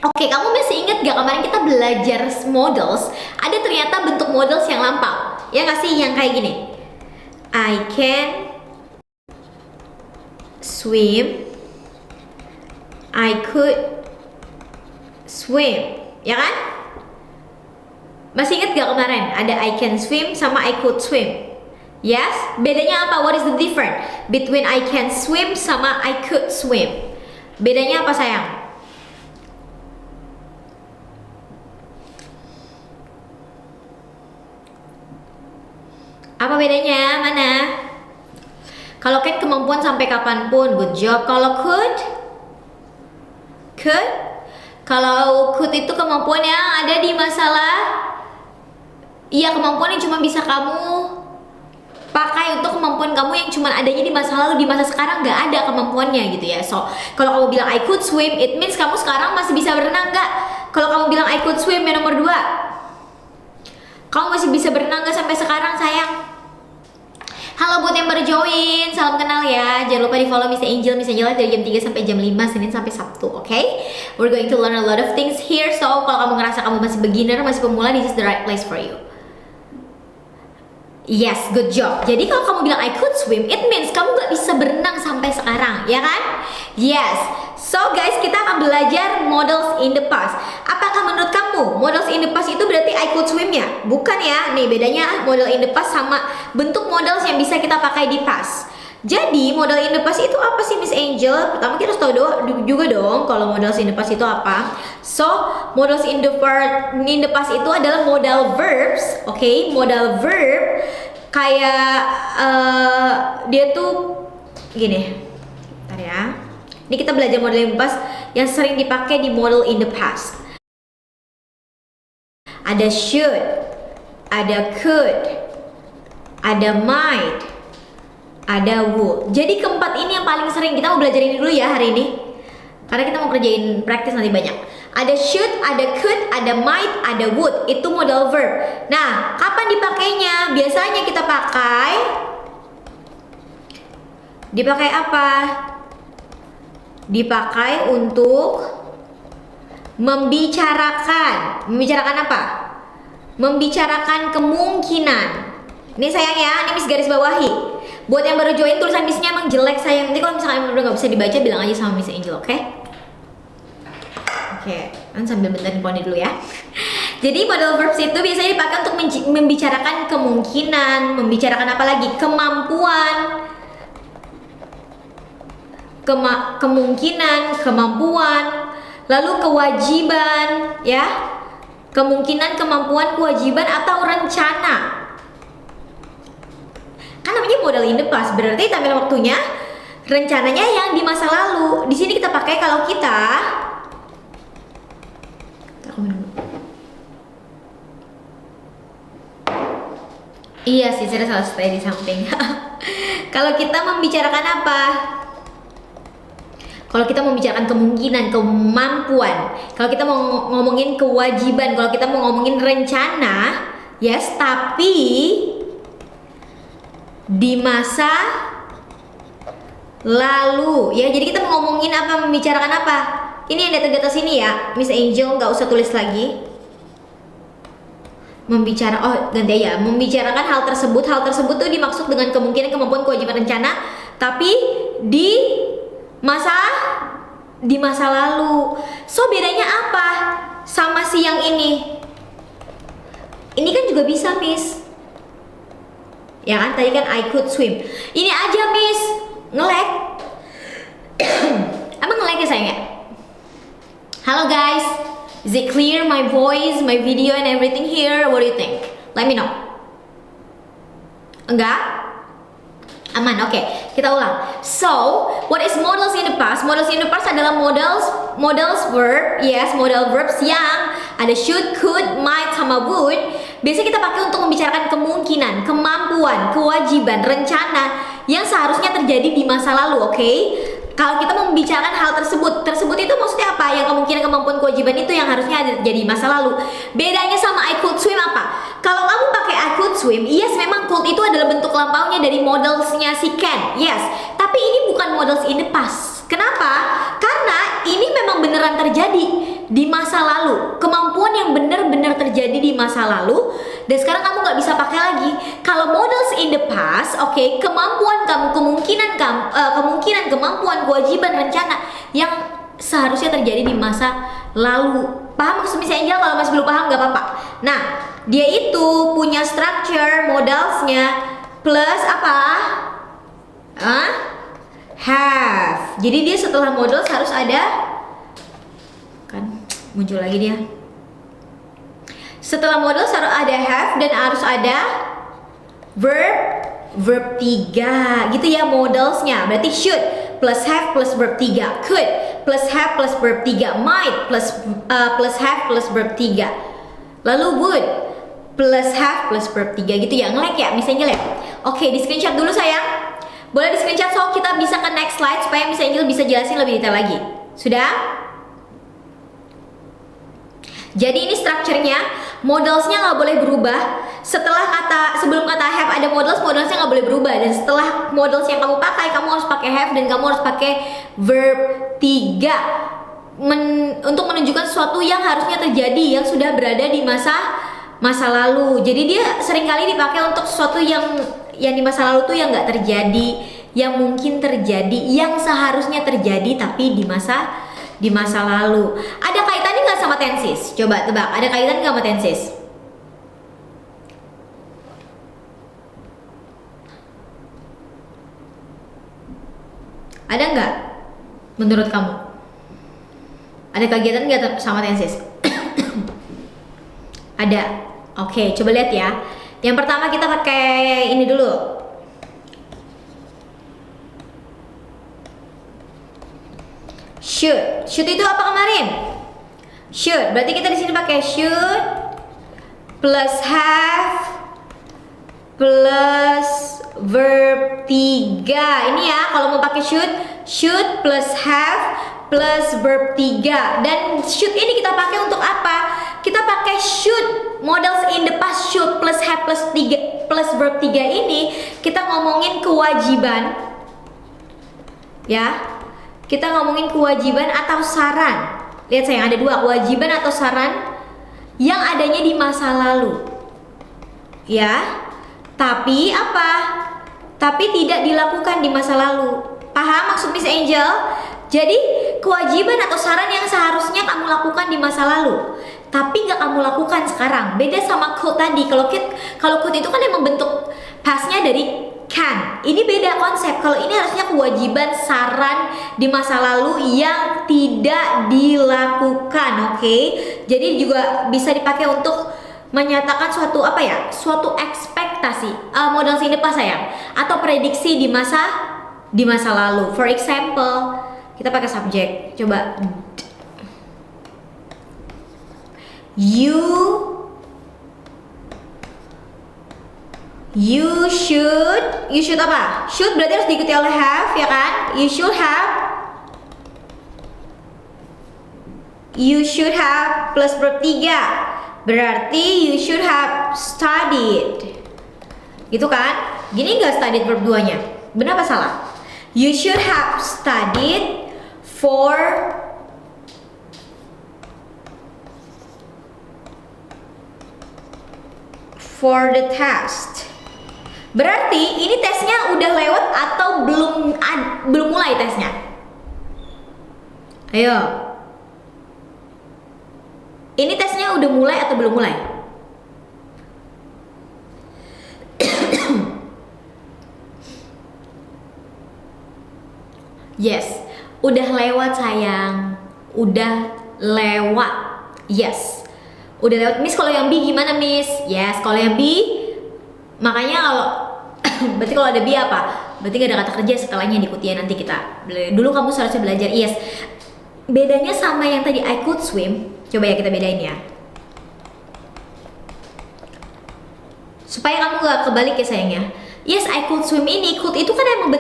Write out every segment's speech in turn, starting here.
Oke, kamu masih ingat gak kemarin kita belajar models? Ada ternyata bentuk models yang lampau. Ya nggak sih, yang kayak gini. I can swim. I could swim. Ya kan? Masih ingat gak kemarin? Ada I can swim sama I could swim. Yes? Bedanya apa? What is the difference between I can swim sama I could swim? Bedanya apa sayang? Apa bedanya? Mana? Kalau can kemampuan sampai kapanpun, good job. Kalau could? Kalau could itu kemampuan yang ada di masalah. Iya, kemampuan yang cuma bisa kamu pakai untuk kemampuan kamu yang cuma adanya di masa lalu. Di masa sekarang nggak ada kemampuannya gitu ya. So, kalau kamu bilang I could swim, it means kamu sekarang masih bisa berenang nggak? Kalau kamu bilang I could swim yang nomor 2, kamu masih bisa berenang nggak sampai sekarang sayang? Halo buat yang baru join, salam kenal ya. Jangan lupa di follow Miss Angel dari jam 3 sampai jam 5 Senin sampai Sabtu, oke? We're going to learn a lot of things here. So, kalau kamu ngerasa kamu masih beginner, masih pemula, this is the right place for you. Yes, good job. Jadi kalau kamu bilang I could swim, it means kamu gak bisa berenang sampai sekarang, ya kan? Yes. So guys, kita akan belajar models in the past. Apakah menurut kamu models in the past itu berarti I could swim ya? Bukan ya. Nih bedanya model in the past sama bentuk models yang bisa kita pakai di past. Jadi model in the past itu apa sih Miss Angel? Pertama kita harus tahu juga dong kalau models in the past itu apa. So models in the past itu adalah modal verbs, oke? Modal verb kayak dia tuh gini. Bentar ya. Ini kita belajar model in the past yang sering dipakai di model in the past. Ada should, ada could, ada might, ada would. Jadi keempat ini yang paling sering. Kita mau belajar ini dulu ya hari ini, karena kita mau kerjain praktis nanti banyak. Ada should, ada could, ada might, ada would. Itu modal verb. Nah, kapan dipakainya? Biasanya kita dipakai apa? Dipakai untuk membicarakan. Membicarakan apa? Membicarakan kemungkinan. Ini sayang ya, ini Miss garis bawahi. Buat yang baru join, tulisan Missnya emang jelek sayang. Nanti kalau misalkan udah nggak bisa dibaca, bilang aja sama Miss Angel, oke? Oke, kan sambil bentar poni dulu ya. Jadi modal verbs itu biasanya dipakai untuk membicarakan kemungkinan, membicarakan apa lagi? Kemampuan, kemungkinan, kemampuan, lalu kewajiban, ya, kemungkinan, kemampuan, kewajiban atau rencana. Kan namanya modal in the past, berarti tampilan waktunya, rencananya yang di masa lalu. Di sini kita pakai kalau kita iya sih, saya salah stay di samping. Kalau kita membicarakan apa? Kalau kita membicarakan kemungkinan, kemampuan, kalau kita mau ngomongin kewajiban, kalau kita mau ngomongin rencana, yes, tapi di masa lalu, ya. Jadi kita mau ngomongin apa, membicarakan apa? Ini yang di atas ini ya, Miss Angel nggak usah tulis lagi. Ganti ya. Membicarakan hal tersebut tuh dimaksud dengan kemungkinan, kemampuan, kewajiban, rencana, tapi di masa lalu. So bedanya apa sama si yang ini? Ini kan juga bisa Miss, ya kan? Tadi kan I could swim. Ini aja Miss nge-lag. Emang nge-lag ya sayang ya? Halo guys, is it clear my voice, my video and everything here? What do you think? Let me know. Enggak? Aman, oke. Kita ulang. So, what is models in the past? Models in the past adalah models verb, yes, modal verbs yang ada should, could, might, sama would. Biasanya kita pakai untuk membicarakan kemungkinan, kemampuan, kewajiban, rencana yang seharusnya terjadi di masa lalu, oke? Kalau kita membicarakan hal tersebut itu maksudnya apa? Yang kemungkinan, kemampuan, kewajiban itu yang harusnya ada terjadi di masa lalu. Bedanya sama I could swim apa? Kalau kamu pakai I could swim, yes memang could itu adalah bentuk lampaunya dari modelsnya si can, yes. Tapi ini bukan models in the past. Kenapa? Karena ini memang beneran terjadi di masa lalu. Kemampuan yang benar-benar terjadi di masa lalu dan sekarang kamu nggak bisa pakai lagi. Kalau models in the past, oke, kemampuan kamu, kemungkinan, kemampuan, kewajiban, rencana yang seharusnya terjadi di masa lalu. Paham maksud Miss Angel? Kalau masih belum paham nggak apa-apa. Nah, dia itu punya structure modelsnya plus apa? Have. Jadi dia setelah models harus ada, kan muncul lagi dia. Setelah models harus ada have dan harus ada verb 3 gitu ya modelsnya. Berarti should plus have plus verb 3, could plus have plus verb 3, might plus have plus verb 3, lalu would plus have plus verb 3 gitu ya. Nge-like ya misalnya ya. Oke, di screenshot dulu sayang. Boleh di screenshot so kita bisa ke next slide supaya Miss Angel bisa jelasin lebih detail lagi. Sudah? Jadi ini strukturnya, modelsnya nggak boleh berubah. Sebelum kata have ada modelsnya nggak boleh berubah. Dan setelah models yang kamu pakai, kamu harus pakai have dan kamu harus pakai verb 3 untuk menunjukkan sesuatu yang harusnya terjadi yang sudah berada di masa lalu. Jadi dia seringkali dipakai untuk sesuatu yang di masa lalu tuh yang nggak terjadi, yang mungkin terjadi, yang seharusnya terjadi tapi di masa lalu. Ada kaitannya nggak sama tenses? Coba tebak, ada kaitan nggak sama tenses? Ada nggak? Menurut kamu? Ada kegiatan nggak sama tenses? Ada. Oke, coba lihat ya. Yang pertama kita pakai ini dulu. Should. Should itu apa kemarin? Should. Berarti kita di sini pakai should plus have plus verb 3. Ini ya kalau mau pakai should plus have plus verb 3. Dan should ini kita pakai untuk apa? Kita pakai should models in the past, should plus have plus 3 plus verb 3 ini kita ngomongin kewajiban ya, kita ngomongin kewajiban atau saran. Lihat sayang, ada dua, kewajiban atau saran yang adanya di masa lalu ya, tapi apa? Tapi tidak dilakukan di masa lalu. Paham maksud Miss Angel? Jadi kewajiban atau saran yang seharusnya kamu lakukan di masa lalu tapi nggak kamu lakukan sekarang. Beda sama could tadi. Kalau could itu kan yang membentuk pastnya dari can. Ini beda konsep. Kalau ini harusnya kewajiban saran di masa lalu yang tidak dilakukan. Oke. Jadi juga bisa dipakai untuk menyatakan suatu apa ya? Suatu ekspektasi. Modal in the past sayang. Atau prediksi di masa lalu. For example, kita pakai subjek. Coba. You should apa? Should berarti harus diikuti oleh have ya kan? You should have plus verb 3. Berarti you should have studied. Gitu kan? Gini enggak studied verb 2-nya? Benar apa salah? You should have studied for the test. Berarti ini tesnya udah lewat atau belum mulai tesnya? Ayo. Ini tesnya udah mulai atau belum mulai? Yes, udah lewat sayang. Udah lewat. Yes. Udah lewat. Miss, kalau yang B gimana Miss? Yes, kalau yang B makanya kalau berarti kalau ada B apa? Berarti gak ada kata kerja setelahnya diikuti ya nanti kita. Dulu kamu seharusnya belajar. Yes. Bedanya sama yang tadi I could swim. Coba ya kita bedain ya. Supaya kamu gak kebalik ya sayangnya. Yes, I could swim ini, could itu kan yang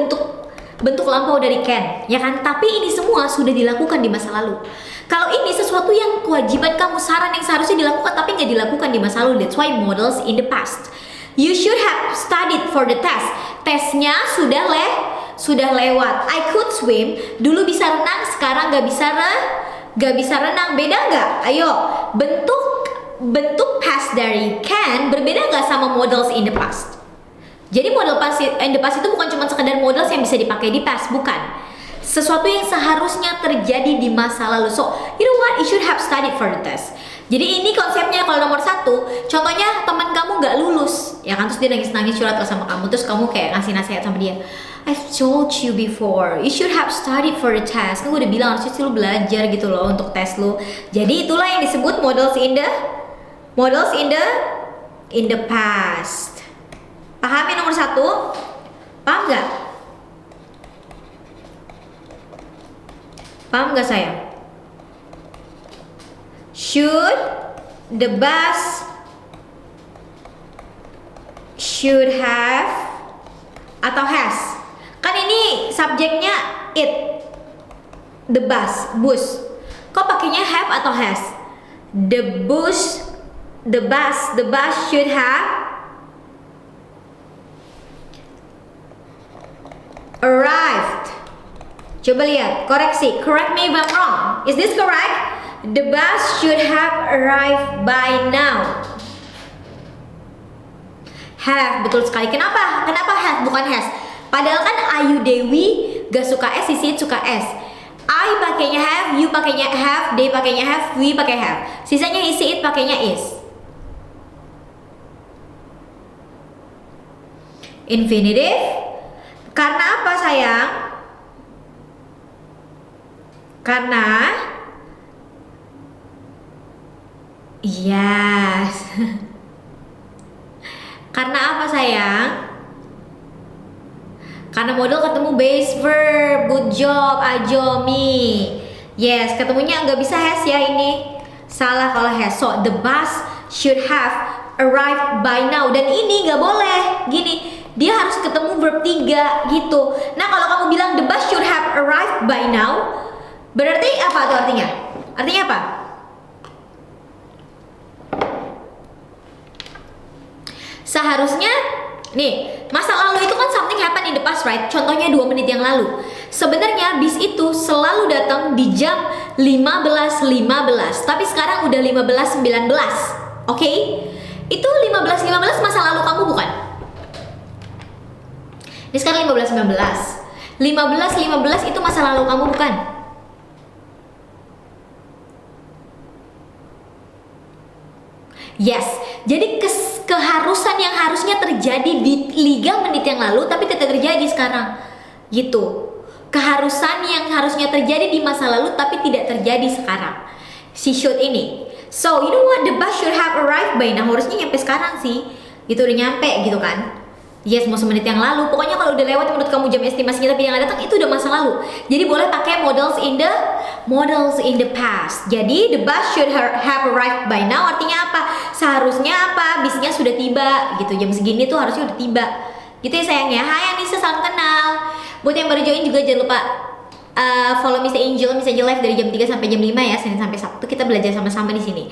bentuk lampau dari can, ya kan? Tapi ini semua sudah dilakukan di masa lalu. Kalau ini sesuatu yang kewajiban kamu, saran yang seharusnya dilakukan tapi nggak dilakukan di masa lalu. That's why models in the past. You should have studied for the test. Tesnya sudah lewat. I could swim, dulu bisa renang, sekarang gak bisa renang. Beda nggak? Ayo, bentuk past dari can berbeda nggak sama models in the past? Jadi model past in the past itu bukan cuma sekedar models yang bisa dipakai di past, bukan. Sesuatu yang seharusnya terjadi di masa lalu. So, you know what? You should have studied for the test. Jadi ini konsepnya kalau nomor 1, contohnya teman kamu nggak lulus, ya kan, terus dia nangis-nangis curhat sama kamu, terus kamu kayak ngasih nasihat sama dia. I've told you before, you should have studied for the test. Kan gue udah bilang harusnya sih lu belajar gitu loh untuk tes lu. Jadi itulah yang disebut models in the past. Paham ya nomor 1? Paham nggak? Paham gak sayang? Should, the bus, should have, atau has. Kan ini subjeknya it, the bus. Kok pakainya have atau has? The bus should have arrived. Coba lihat, koreksi. Correct me if I'm wrong. Is this correct? The bus should have arrived by now. Have, betul sekali. Kenapa? Kenapa have bukan has? Padahal kan Ayu Dewi gak suka S, Sisit suka S. I pakainya have, you pakainya have, they pakainya have, we pakai have. Sisanya isi it pakainya is. Infinitive. Karena apa sayang? Karena yes. Karena apa sayang? Karena model ketemu base verb. Good job Ajomi. Yes, ketemunya nggak bisa has ya ini. Salah kalau has. So the bus should have arrived by now. Dan ini nggak boleh. Gini, dia harus ketemu verb 3 gitu. Nah kalau kamu bilang the bus should have arrived by now, berarti apa tuh artinya? Artinya apa? Seharusnya nih, masa lalu itu kan something happen in the past, right? Contohnya 2 menit yang lalu. Sebenarnya bis itu selalu datang di jam 15.15, tapi sekarang udah 15.19. Oke? Itu 15.15 masa lalu kamu bukan? Ini sekarang 15.19. 15.15 itu masa lalu kamu bukan? Yes, jadi keharusan yang harusnya terjadi di 3 menit yang lalu tapi tidak terjadi sekarang. Gitu. Keharusan yang harusnya terjadi di masa lalu tapi tidak terjadi sekarang. Si should ini. So, you know what? The bus should have arrived by now. Harusnya nyampe sekarang sih. Gitu udah nyampe gitu kan. Yes, mau semenit yang lalu. Pokoknya kalau udah lewat menurut kamu jam estimasinya tapi yang datang itu udah masa lalu. Jadi boleh pakai models in the past. Jadi the bus should have arrived by now artinya apa? Seharusnya apa? Bisnya sudah tiba gitu. Jam segini tuh harusnya udah tiba. Gitu ya sayangnya. Hai Anissa, salam kenal. Buat yang baru join juga jangan lupa follow Miss Angel live dari jam 3 sampai jam 5 ya, Senin sampai Sabtu kita belajar sama-sama di sini.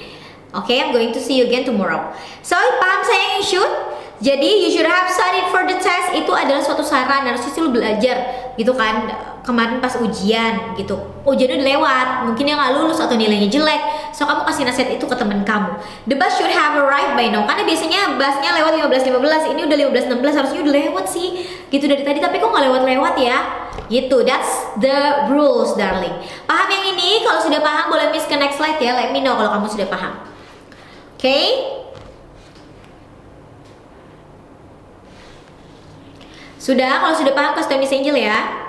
Oke, I'm going to see you again tomorrow. So, paham sayang yang should? Jadi you should have studied for the test itu adalah suatu saran, harusnya sih lu belajar gitu kan kemarin pas ujian gitu. Ujiannya udah lewat, mungkin yang nggak lulus atau nilainya jelek, so kamu kasih nasihat itu ke temen kamu. The bus should have arrived by now, karena biasanya busnya lewat 15.15, ini udah 15.16, harusnya udah lewat sih gitu dari tadi, tapi kok nggak lewat-lewat ya gitu. That's the rules darling. Paham yang ini? Kalau sudah paham boleh miss ke next slide ya, let me know kalau kamu sudah paham. Oke? Sudah, kalau sudah paham kasih tau Miss Angel ya.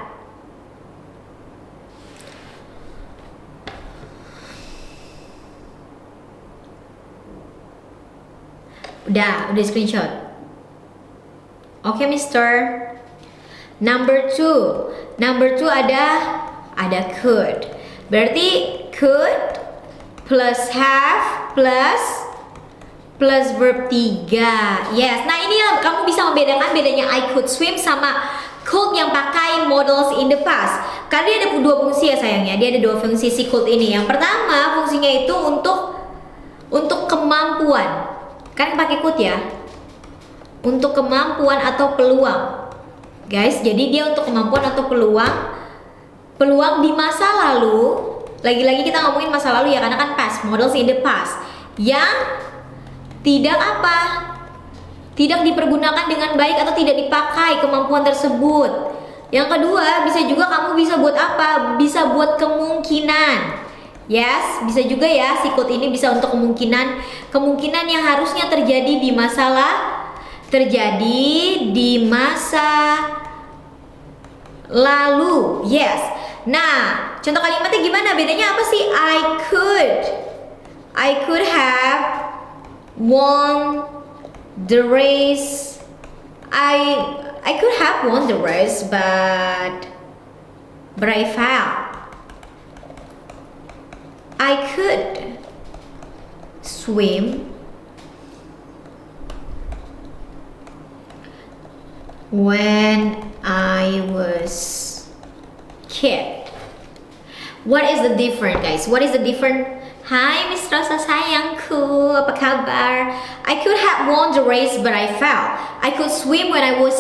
Udah screenshot. Oke, Mister. Number 2 ada could. Berarti could plus have plus verb 3. Yes. Nah, ini kamu bisa membedakan bedanya I could swim sama could yang pakai models in the past. Karena dia ada 2 fungsi ya sayangnya. Dia ada 2 fungsi si could ini. Yang pertama, fungsinya itu untuk kemampuan. Kan pakai could ya. Untuk kemampuan atau peluang. guys. Jadi dia untuk kemampuan atau peluang di masa lalu. Lagi-lagi kita ngomongin masa lalu ya, karena kan past, models in the past yang tidak tidak dipergunakan dengan baik atau tidak dipakai kemampuan tersebut. Yang kedua, bisa juga kamu bisa buat apa? Bisa buat kemungkinan. Yes, bisa juga ya, si code ini bisa untuk kemungkinan yang harusnya terjadi di masa lalu. Yes. Nah, contoh kalimatnya gimana? Bedanya apa sih? I could have won the race. I could have won the race, but I failed. I could swim when I was kid. What is the difference, guys? What is the difference? Hai Miss Rosa sayangku, apa kabar? I could have won the race but I failed. I could swim when I was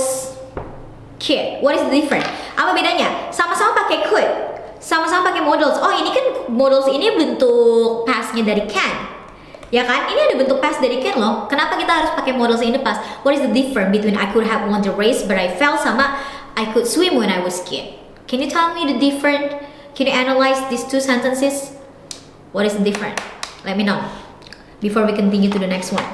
kid. What is the difference? Apa bedanya? Sama-sama pakai could, sama-sama pakai modals. Oh, ini kan modals ini bentuk pastnya dari can, ya kan? Ini ada bentuk past dari can loh. Kenapa kita harus pakai modals in the past? What is the difference between I could have won the race but I failed sama I could swim when I was kid? Can you tell me the difference? Can you analyze these two sentences? What is the difference? Let me know before we continue to the next one.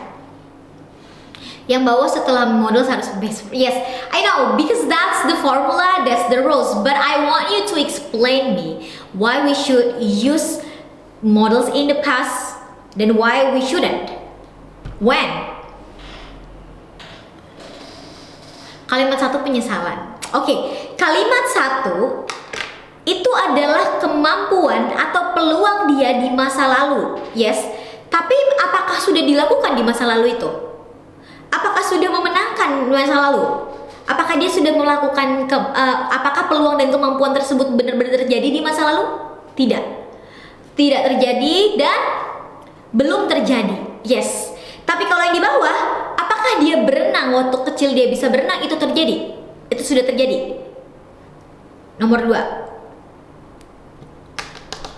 Yang bawah setelah modals harus base. Yes, I know, because that's the formula, that's the rules. But I want you to explain me why we should use modals in the past, then why we shouldn't. When? Kalimat satu penyesalan. Oke, kalimat satu itu adalah kemampuan atau peluang dia di masa lalu. Yes, tapi apakah sudah dilakukan di masa lalu itu? Apakah sudah memenangkan masa lalu? Apakah dia sudah melakukan apakah peluang dan kemampuan tersebut benar-benar terjadi di masa lalu? Tidak. Tidak terjadi dan belum terjadi. Yes. Tapi kalau yang di bawah, apakah dia berenang waktu kecil dia bisa berenang? Itu terjadi. Itu sudah terjadi. Nomor 2.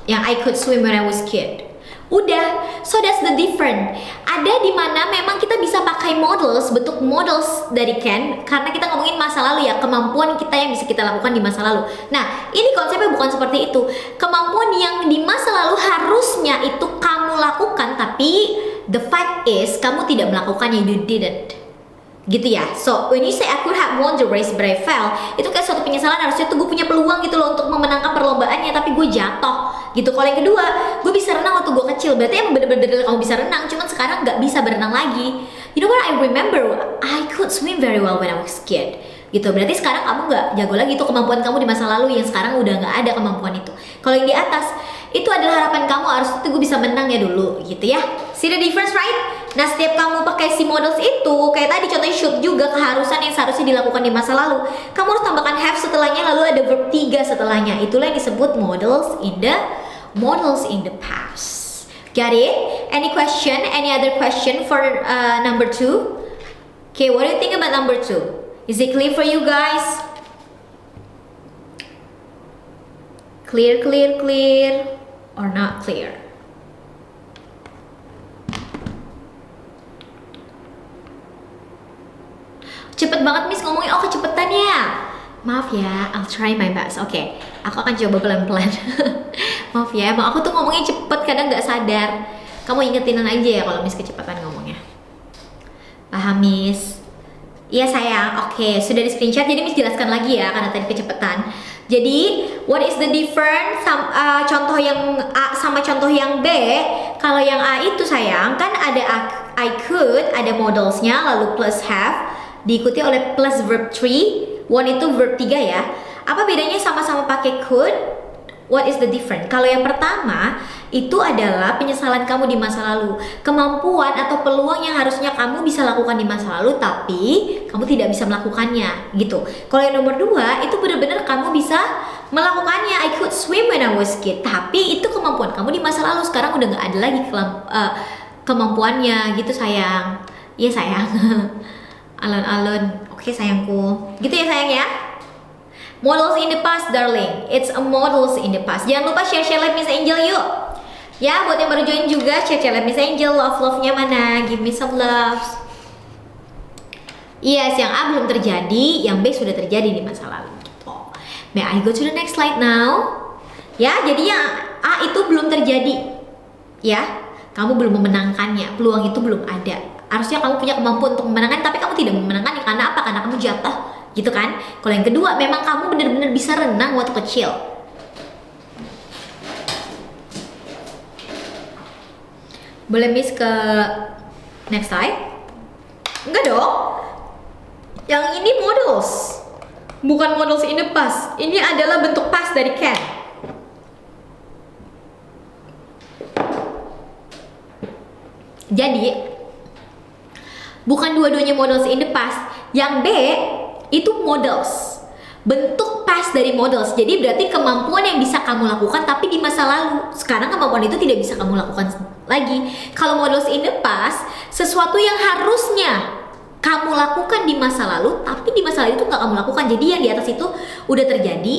Yang I could swim when I was kid. Udah, so that's the difference. Ada di mana memang kita bisa pakai models, bentuk models dari can, karena kita ngomongin masa lalu ya, kemampuan kita yang bisa kita lakukan di masa lalu. Nah, ini konsepnya bukan seperti itu. Kemampuan yang di masa lalu harusnya itu kamu lakukan, tapi the fact is kamu tidak melakukannya, you didn't. Gitu ya. So when you say I could have won the race but I fell, itu kayak suatu penyesalan. Harusnya tuh gue punya peluang gitu loh untuk memenangkan perlombaannya, tapi gue jatuh gitu. Kalau yang kedua, gue bisa renang waktu gue kecil, berarti emang bener-bener kamu bisa renang, cuman sekarang nggak bisa berenang lagi. You know what, I remember I could swim very well when I was kid gitu. Berarti sekarang kamu nggak jago lagi tuh kemampuan kamu di masa lalu, yang sekarang udah nggak ada kemampuan itu. Kalau yang di atas itu adalah harapan kamu, harus itu gue bisa menang ya dulu gitu ya. See the difference, right? Nah, setiap kamu pakai si models itu, kayak tadi contohnya should juga keharusan yang seharusnya dilakukan di masa lalu, kamu harus tambahkan have setelahnya, lalu ada verb 3 setelahnya. Itulah yang disebut models in the past. Got it? Any question? Any other question for number 2? Okay, what do you think about number 2? Is it clear for you guys? Clear or not clear? Cepet banget Miss ngomongnya, oh kecepetan ya. Maaf ya, I'll try my best. Oke, aku akan coba pelan-pelan. Maaf ya, emang aku tuh ngomongnya cepet, kadang nggak sadar. Kamu ingetinan aja ya kalau Miss kecepatan ngomongnya. Paham Miss? Iya sayang, oke, sudah di screenshot. Jadi Miss jelaskan lagi ya, karena tadi kecepatan. Jadi, what is the difference contoh yang A sama contoh yang B? Kalau yang A itu sayang, kan ada I could, ada modelsnya, lalu plus have, diikuti oleh plus verb 3. One itu verb 3 ya. Apa bedanya sama-sama pakai could? What is the difference? Kalau yang pertama itu adalah penyesalan kamu di masa lalu, kemampuan atau peluang yang harusnya kamu bisa lakukan di masa lalu tapi kamu tidak bisa melakukannya gitu. Kalau yang nomor 2 itu benar-benar kamu bisa melakukannya. I could swim when I was kid, tapi itu kemampuan kamu di masa lalu, sekarang udah nggak ada lagi kemampuannya gitu sayang. Iya sayang. Alon-alon, oke sayangku, gitu ya sayang ya. Models in the past, darling. It's a models in the past. Jangan lupa share live Miss Angel yuk. Ya, buat yang baru join juga share live Miss Angel. Love-nya mana? Give me some loves. Yes, yang A belum terjadi, yang B sudah terjadi di masa lalu. Gitu. May I go to the next slide now? Ya, jadi yang A itu belum terjadi. Ya, kamu belum memenangkannya. Peluang itu belum ada. Harusnya kamu punya kemampuan untuk memenangkan, tapi kamu tidak memenangkannya karena apa? Karena kamu jatuh, gitu kan? Kalau yang kedua, memang kamu benar-benar bisa renang waktu kecil. Boleh Miss ke next slide? Enggak dong. Yang ini models, bukan models in the past. Ini adalah bentuk past dari can. Jadi bukan dua-duanya models in the past. Yang B itu models, bentuk past dari models. Jadi berarti kemampuan yang bisa kamu lakukan tapi di masa lalu. Sekarang kemampuan itu tidak bisa kamu lakukan lagi. Kalau models in the past, sesuatu yang harusnya kamu lakukan di masa lalu, tapi di masa lalu itu nggak kamu lakukan. Jadi yang di atas itu udah terjadi,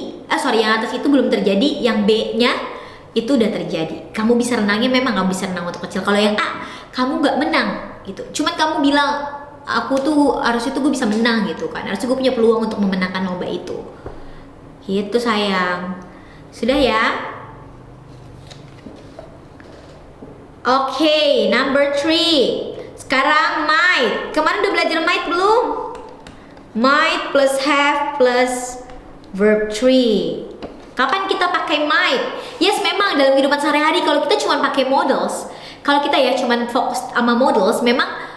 yang atas itu belum terjadi. Yang B-nya itu udah terjadi. Kamu bisa renangnya, memang kamu bisa renang waktu kecil. Kalau yang A, kamu nggak menang gitu. Cuman kamu bilang, aku tuh harusnya tuh gue bisa menang gitu kan. Harusnya gue punya peluang untuk memenangkan lomba itu. Gitu sayang. Sudah ya? Oke, number 3. Sekarang might. Kemarin udah belajar might belum? Might plus have plus verb 3. Kapan kita pakai might? Yes, memang dalam kehidupan sehari-hari kalau kita cuma pakai models, kalau kita ya cuma fokus sama models, memang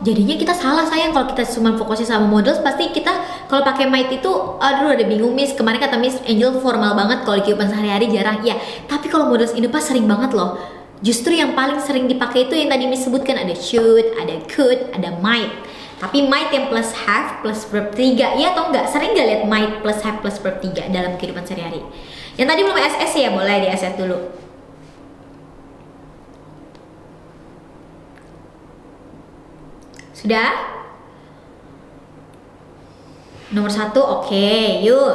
jadinya kita salah sayang. Kalau kita cuma fokusnya sama models, pasti kita kalau pakai might itu aduh ada bingung Miss. Kemarin kata Miss Angel formal banget, kalau di kehidupan sehari-hari jarang. Ya, tapi kalau models in the past sering banget loh. Justru yang paling sering dipakai itu yang tadi Miss sebutkan, ada should, ada could, ada might. Tapi might yang plus have plus verb 3, iya atau enggak? Sering gak lihat might plus have plus verb 3 dalam kehidupan sehari-hari? Yang tadi belum SS ya, boleh di SS dulu. Sudah? Nomor 1, oke, yuk.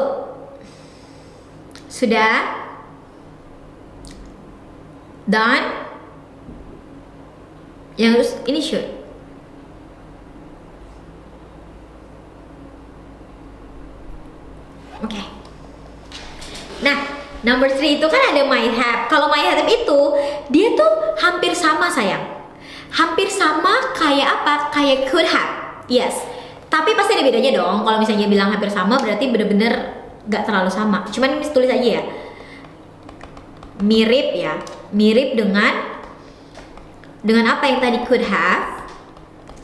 Sudah? Done? Yang harus ini should. Oke. Nah, number 3 itu kan ada might have. Kalau might have itu dia tuh hampir sama sayang. Hampir sama kayak apa? Kayak could have. Yes. Tapi pasti ada bedanya dong. Kalau misalnya bilang hampir sama berarti bener-bener gak terlalu sama. Cuman Miss tulis aja ya. Mirip ya. Mirip dengan apa yang tadi could have.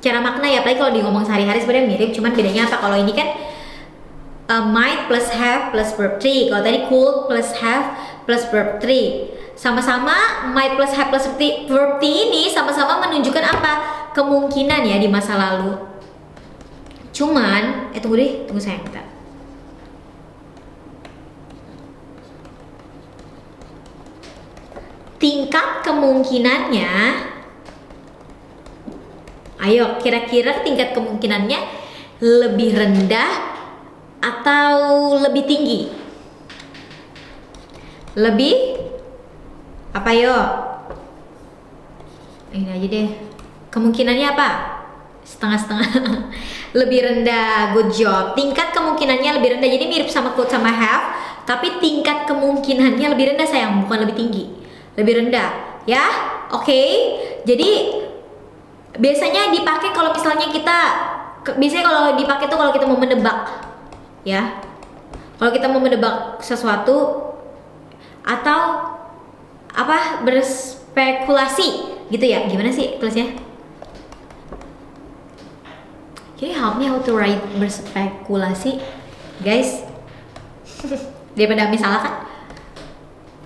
Cara makna ya, apalagi kalau di ngomong sehari-hari sebenarnya mirip, cuman bedanya apa? Kalau ini kan might plus have plus verb 3. Kalau tadi could plus have plus verb 3. Sama-sama might plus have plus verb 3 ini sama-sama menunjukkan apa? Kemungkinan ya di masa lalu. Cuman, tunggu sayang bentar. Tingkat kemungkinannya, ayo kira-kira tingkat kemungkinannya lebih rendah atau lebih tinggi? Lebih apa yo? Ini aja deh. Kemungkinannya apa? Setengah-setengah. Lebih rendah, good job. Tingkat kemungkinannya lebih rendah. Jadi mirip sama could sama have, tapi tingkat kemungkinannya lebih rendah sayang, bukan lebih tinggi. Lebih rendah, ya? Oke. Jadi biasanya dipakai kalau misalnya kalau dipakai tuh kalau kita mau menebak, ya. Kalau kita mau menebak sesuatu atau apa berspekulasi gitu ya. Gimana sih tulisnya? Can you help me how to write berspekulasi, guys? Daripada misalnya kan?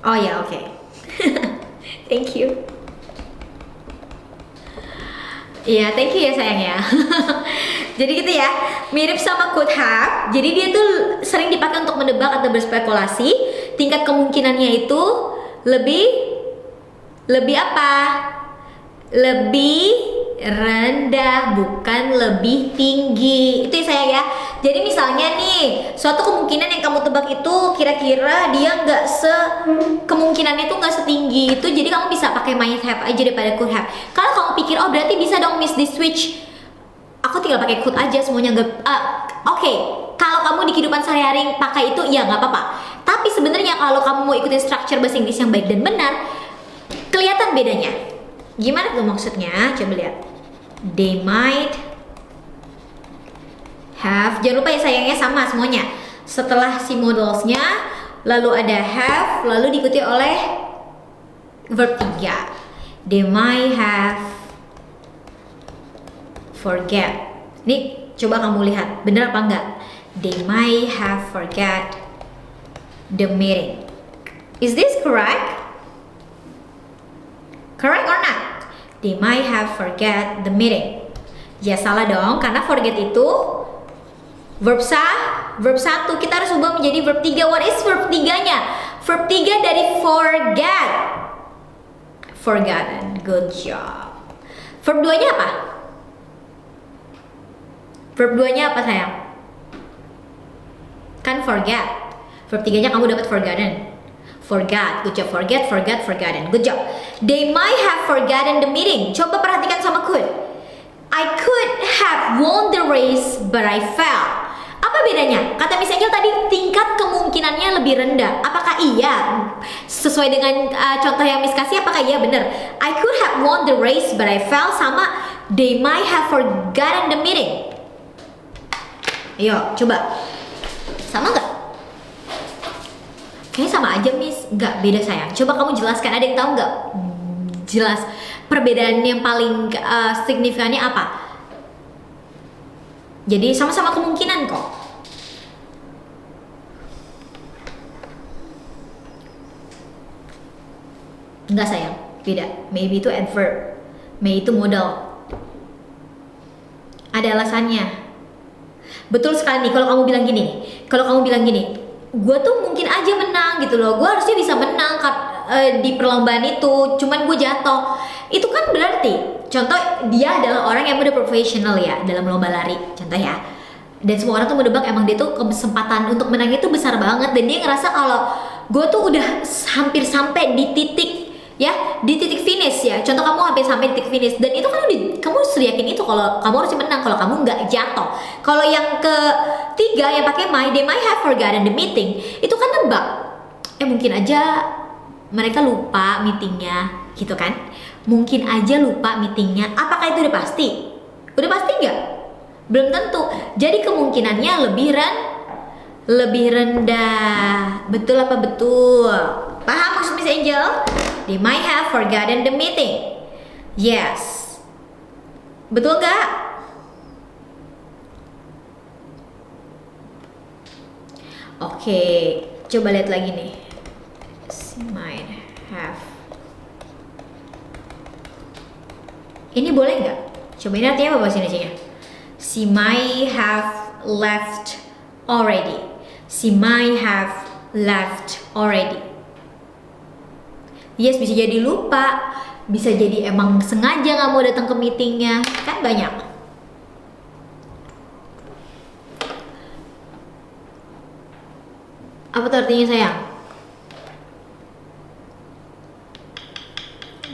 Oh ya, oke. Thank you. Iya, thank you ya sayang ya. Jadi gitu ya, mirip sama could have. Jadi dia tuh sering dipakai untuk menebak atau berspekulasi. Tingkat kemungkinannya itu lebih apa? Lebih rendah, bukan lebih tinggi. Itu ya sayang ya. Jadi misalnya nih, suatu kemungkinan yang kamu tebak itu kira-kira dia kemungkinannya tuh nggak setinggi itu, jadi kamu bisa pakai might have aja daripada could have. Kalau kamu pikir oh berarti bisa dong miss di switch, aku tinggal pakai could aja semuanya nggak. Oke, kalau kamu di kehidupan sehari-hari pakai itu ya nggak apa-apa. Tapi sebenarnya kalau kamu mau ikutin structure bahasa Inggris yang baik dan benar, kelihatan bedanya. Gimana tuh maksudnya? Coba lihat. They might have, jangan lupa ya sayangnya sama semuanya. Setelah si modalsnya, lalu ada have, lalu diikuti oleh verb 3. They might have forget. Nih, coba kamu lihat, bener apa enggak? They might have forget the meeting. Is this correct? Correct or not? They might have forget the meeting. Ya salah dong, karena forget itu verb 1, kita harus ubah menjadi verb 3. What is verb 3-nya? Verb 3 dari forget. Forgotten. Good job. Verb 2-nya apa? Verb 2-nya apa sayang? Kan forget. Verb 3-nya kamu dapat forgotten. Forgot. Good job. Forget, forgotten. Good job. They might have forgotten the meeting. Coba perhatikan sama could. I could have won the race, but I fell. Apa bedanya? Kata Miss Angel tadi tingkat kemungkinannya lebih rendah. Apakah iya? Sesuai dengan contoh yang Miss kasih, apakah iya benar? I could have won the race, but I fell, sama they might have forgotten the meeting. Ayo, coba. Sama nggak? Kayaknya sama aja Miss. Nggak, beda sayang. Coba kamu jelaskan. Ada yang tahu nggak? Jelas. Perbedaan yang paling signifikannya apa? Jadi sama-sama kemungkinan kok. Enggak sayang, beda. Maybe itu adverb, may itu modal. Ada alasannya. Betul sekali nih kalau kamu bilang gini. Gue tuh mungkin aja menang gitu loh. Gue harusnya bisa menang di perlombaan itu, cuman gue jatuh. Itu kan berarti contoh dia adalah orang yang udah profesional ya dalam lomba lari, contoh ya. Dan semua orang tuh menebak emang dia tuh kesempatan untuk menang itu besar banget, dan dia ngerasa kalau gue tuh udah hampir sampai di titik ya, di titik finish ya. Contoh kamu hampir sampai di titik finish, dan itu kan kamu sudah yakin itu kalau kamu harus menang, kalau kamu nggak jatuh. Kalau yang ketiga yang pakai they might have forgotten the meeting, itu kan nebak. Mungkin aja mereka lupa meetingnya gitu kan. Mungkin aja lupa meetingnya. Apakah itu udah pasti? Udah pasti nggak? Belum tentu. Jadi kemungkinannya lebih rendah. Betul apa betul? Paham maksud Miss Angel? They might have forgotten the meeting. Yes. Betul nggak? Oke, coba lihat lagi nih. She might have. Ini boleh nggak? Coba ini artinya apa bahasa Indonesia-nya? She might have left already. She might have left already. Yes, bisa jadi lupa, bisa jadi emang sengaja nggak mau datang ke meetingnya, kan banyak. Apa tuh artinya sayang?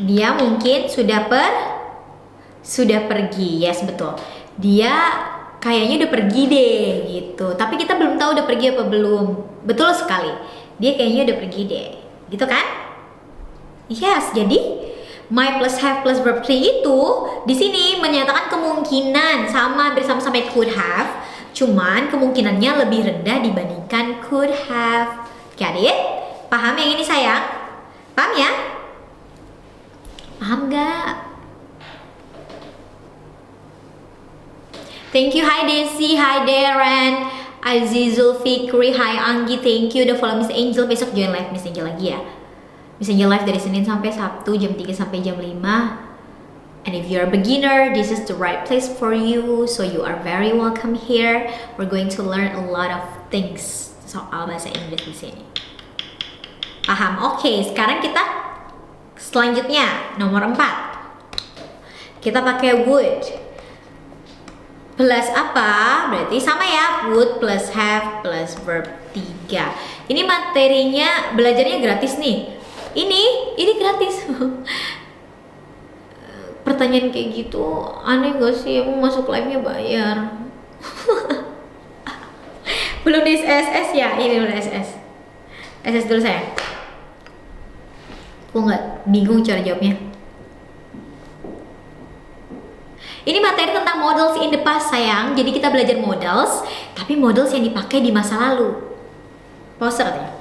Dia mungkin sudah pergi, yes betul. Dia kayaknya udah pergi deh gitu. Tapi kita belum tahu udah pergi apa belum. Betul sekali. Dia kayaknya udah pergi deh. Gitu kan? Yes, jadi my plus have plus verb 3 itu di sini menyatakan kemungkinan hampir sama could have, cuman kemungkinannya lebih rendah dibandingkan could have. Got it? Paham yang ini sayang? Paham ya? Paham gak? Thank you, hi Desi, hi Darren, Azizul Fikri, hi Anggi, thank you udah follow Miss Angel. Besok join live Miss Angel lagi ya. Miss Angel live dari Senin sampai Sabtu jam 3 sampai jam 5. And if you're a beginner, this is the right place for you. So you are very welcome here. We're going to learn a lot of things soal bahasa Inggris di sini. Paham? Oke, sekarang kita selanjutnya nomor 4. Kita pakai would plus apa? Berarti sama ya, would plus have plus verb 3. Ini materinya belajarnya gratis nih. Ini gratis. Pertanyaan kayak gitu aneh gak sih? Emang masuk live-nya bayar? Belum di SS ya? Ini udah SS. SS dulu sayang. Aku nggak bingung cara jawabnya. Ini materi tentang models in the past sayang. Jadi kita belajar models, tapi models yang dipakai di masa lalu. Poster katanya.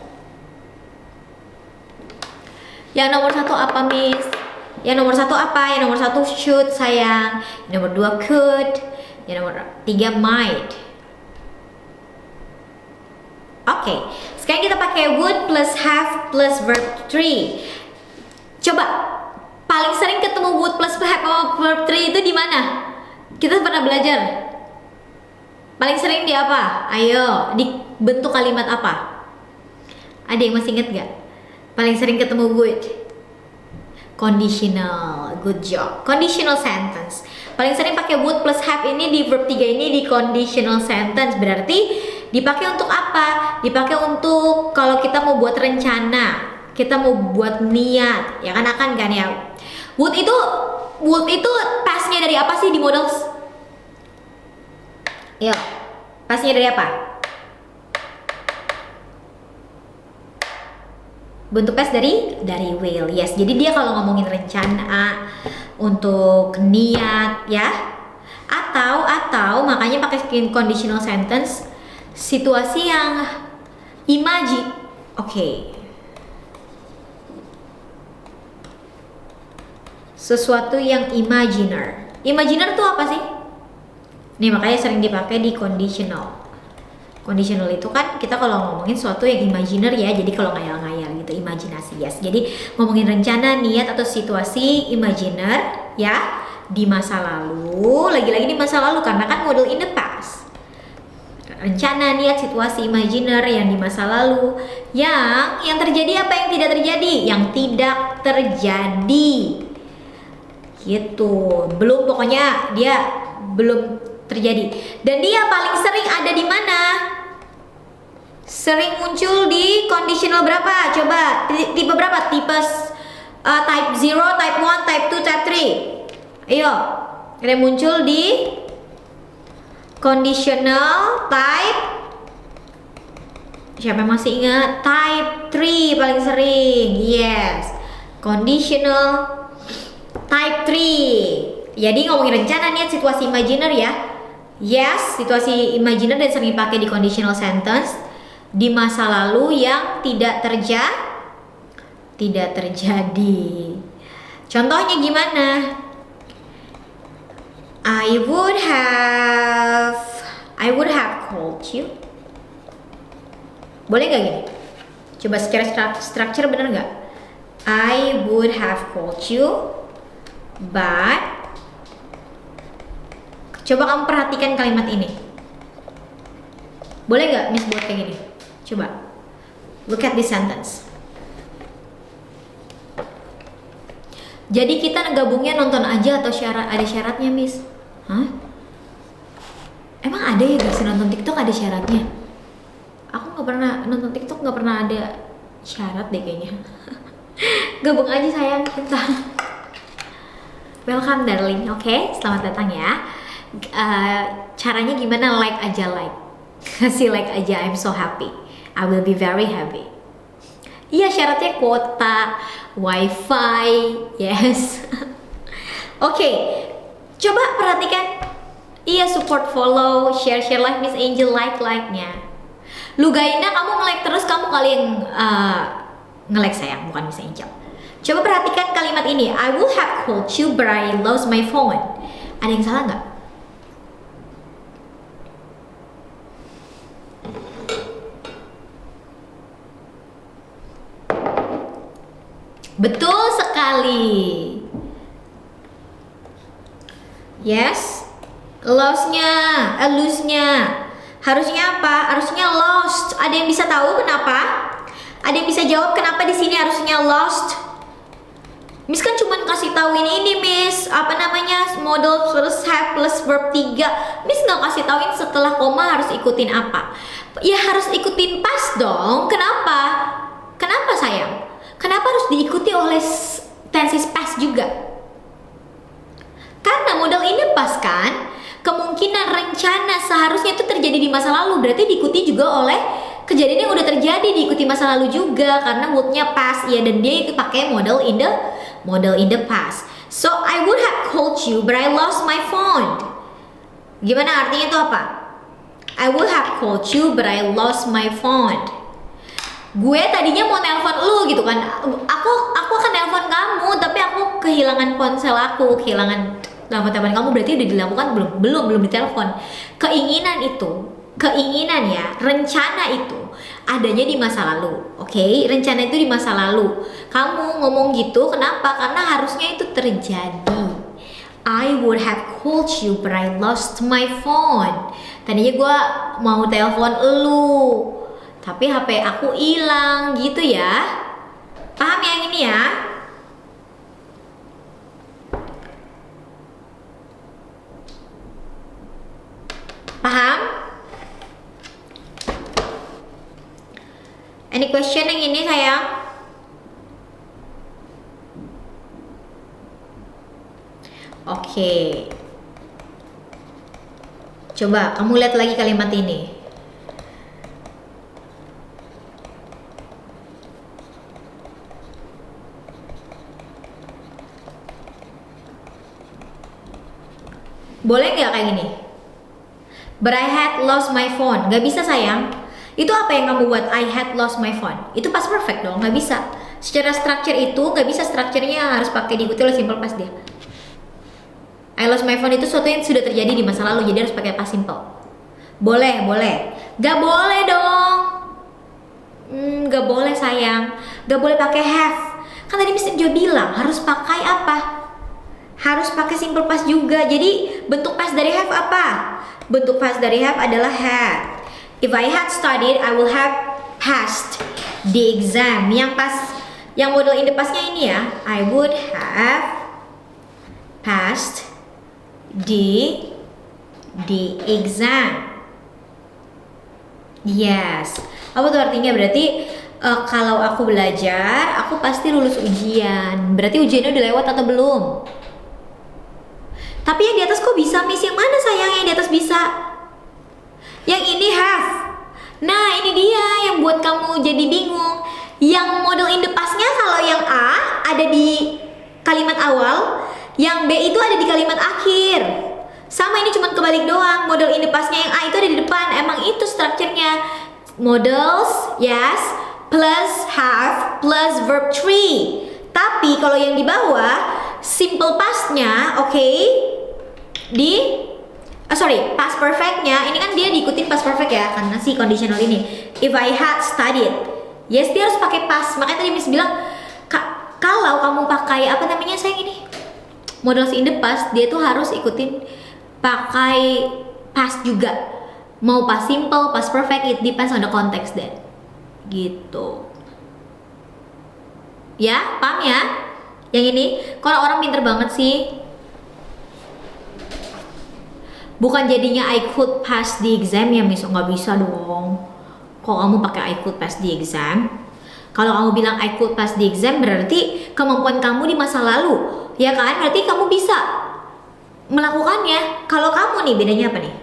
Yang nomor 1 apa, Miss? Yang nomor 1 apa? Yang nomor 1 should sayang. Yang nomor 2 could. Yang nomor 3 might. Oke, sekarang kita pakai would plus have plus verb 3. Coba paling sering ketemu would plus have sama verb 3 itu di mana? Kita pernah belajar. Paling sering di apa? Ayo, di bentuk kalimat apa? Ada yang masih inget gak? Paling sering ketemu would. Conditional, good job. Conditional sentence. Paling sering pakai would plus have ini di verb 3 ini di conditional sentence. Berarti dipakai untuk apa? Dipakai untuk kalau kita mau buat rencana, kita mau buat niat, ya kan akan ya. Would itu pastnya dari apa sih di models? Yo, pastnya dari apa? Bentuk past dari will. Yes, jadi dia kalau ngomongin rencana untuk niat ya. Atau makanya pakai conditional sentence situasi yang Oke. Sesuatu yang imaginer. Imaginer tuh apa sih? Nih makanya sering dipakai di conditional. Conditional itu kan kita kalau ngomongin sesuatu yang imaginer ya, jadi kalau ngayal-ngayal gitu, imajinasi yes. Jadi ngomongin rencana, niat atau situasi imaginer ya di masa lalu, lagi-lagi di masa lalu karena kan model in the past. Rencana, niat, situasi imaginer yang di masa lalu, yang terjadi apa yang tidak terjadi? Yang tidak terjadi. Gitu. Belum, pokoknya dia belum terjadi. Dan dia paling sering ada di mana? Sering muncul di conditional berapa? Coba tipe berapa? Tipe type 0, type 1, type 2, type 3. Ayo. Dia muncul di conditional type. Siapa yang masih ingat? Type 3 paling sering. Yes. Conditional type 3. Jadi ngomongin rencana, niat, situasi imaginer ya. Yes, situasi imaginer dan sering dipakai di conditional sentence di masa lalu yang tidak terjadi. Contohnya gimana? I would have called you. Boleh gak gini? Coba secara structure bener gak? I would have called you, but. Coba kamu perhatikan kalimat ini. Boleh gak Miss buat kayak gini? Coba. Look at this sentence. Jadi kita gabungnya nonton aja atau ada syaratnya Miss? Hah? Emang ada ya guys nonton TikTok ada syaratnya? Aku gak pernah nonton TikTok, gak pernah ada syarat deh kayaknya. Gabung aja sayang kita. Welcome darling, oke? Selamat datang ya. Caranya gimana? Like aja, like. Kasih like aja, I'm so happy. I will be very happy. Iya syaratnya kuota, wifi, yes. Oke, coba perhatikan. Iya support, follow, share like Miss Angel, like-nya. Lu Gaina kamu nge-like terus, kamu kali yang nge-like sayang, bukan Miss Angel. Coba perhatikan kalimat ini. I would have called you but I lost my phone. Ada yang salah nggak? Betul sekali. Yes. Lose-nya. Harusnya apa? Harusnya lost. Ada yang bisa tahu kenapa? Ada yang bisa jawab kenapa di sini harusnya lost? Miss kan cuma kasih tahu ini Miss. apa namanya model plus have plus verb 3. Miss nggak kasih tauin setelah koma harus ikutin apa. Ya harus ikutin past dong. Kenapa? Kenapa sayang? Kenapa harus diikuti oleh tenses past juga? Karena model in the past kan, kemungkinan rencana seharusnya itu terjadi di masa lalu, berarti diikuti juga oleh kejadian yang udah terjadi, diikuti masa lalu juga karena would-nya past ya, dan dia itu pakai model in the past. So I would have called you but I lost my phone. Gimana artinya itu apa? I would have called you but I lost my phone. Gue tadinya mau nelpon lu gitu kan. Aku akan nelpon kamu tapi aku kehilangan ponsel aku, kehilangan telepon kamu, berarti udah dilakukan belum ditelepon. Keinginan ya, rencana itu adanya di masa lalu. Oke, rencana itu di masa lalu. Kamu ngomong gitu kenapa? Karena harusnya itu terjadi. I would have called you but I lost my phone. Tadinya gue mau telepon lu tapi HP aku hilang gitu ya. Paham yang ini ya? Paham? Any question yang ini sayang? Oke. Coba kamu lihat lagi kalimat ini. Boleh nggak kayak gini? But I had lost my phone. Gak bisa sayang. Itu apa yang kamu buat? I had lost my phone. Itu past perfect dong. Gak bisa. Secara structure itu gak bisa, strukturnya harus pakai diikuti oleh simple past dia. I lost my phone itu sesuatu yang sudah terjadi di masa lalu, jadi harus pakai past simple. Boleh. Gak boleh dong. Gak boleh sayang. Gak boleh pakai have. Kan tadi Miss Jo bilang harus pakai apa? Harus pakai simple past juga. Jadi bentuk past dari have apa? Bentuk past dari have adalah had. If I had studied, I will have passed the exam. Yang model in the pastnya ini ya. I would have passed the exam. Yes. Apa tuh artinya? Berarti kalau aku belajar, aku pasti lulus ujian. Berarti ujiannya udah lewat atau belum? Tapi yang di atas kok bisa, Miss? Yang mana sayang yang di atas bisa? Yang ini have. Nah ini dia yang buat kamu jadi bingung. Yang model in the past-nya kalau yang A ada di kalimat awal, yang B itu ada di kalimat akhir. Sama, ini cuma kebalik doang. Model in the past-nya yang A itu ada di depan. Emang itu strukturnya. Models, yes, plus have, plus verb 3. Tapi kalau yang di bawah simple past-nya, past perfect-nya ini kan dia diikutin past perfect ya, karena si conditional ini. If I had studied, yes, dia harus pakai past. Makanya tadi Miss bilang kalau kamu pakai apa namanya sayang ini, models in the past, dia tuh harus ikutin pakai past juga. Mau past simple, past perfect, it depends on the context then. Gitu. Ya, paham ya? Yang ini, kalau orang pinter banget sih. Bukan jadinya I could pass the exam ya Miss, nggak bisa dong. Kalau kamu pakai I could pass the exam, kalau kamu bilang I could pass the exam berarti kemampuan kamu di masa lalu, ya kan? Berarti kamu bisa melakukannya. Kalau kamu nih, bedanya apa nih?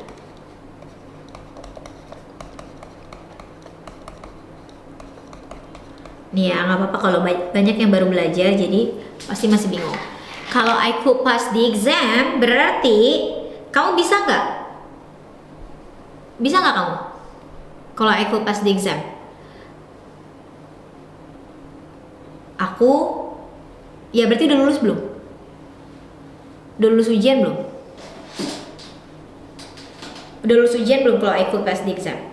Nih ya, nggak apa-apa kalau banyak yang baru belajar, jadi pasti masih bingung. Kalau I could pass the exam berarti kamu bisa nggak? Bisa nggak kamu? Kalau I could pass the exam, aku, ya berarti udah lulus belum? Udah lulus ujian belum? Udah lulus ujian belum kalau I could pass the exam?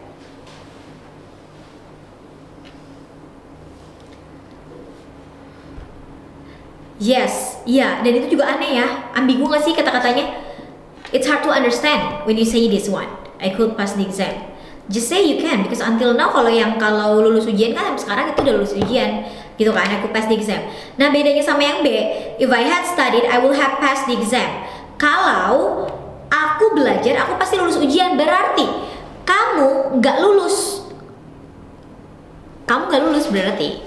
Yes, iya, dan itu juga aneh ya. Ambigu gak sih kata-katanya? It's hard to understand when you say this one. I could pass the exam. Just say you can, because until now kalau lulus ujian kan sekarang itu udah lulus ujian. gitu kan, I could pass the exam. Nah bedanya sama yang B, if I had studied I will have passed the exam. Kalau aku belajar aku pasti lulus ujian, berarti kamu nggak lulus, berarti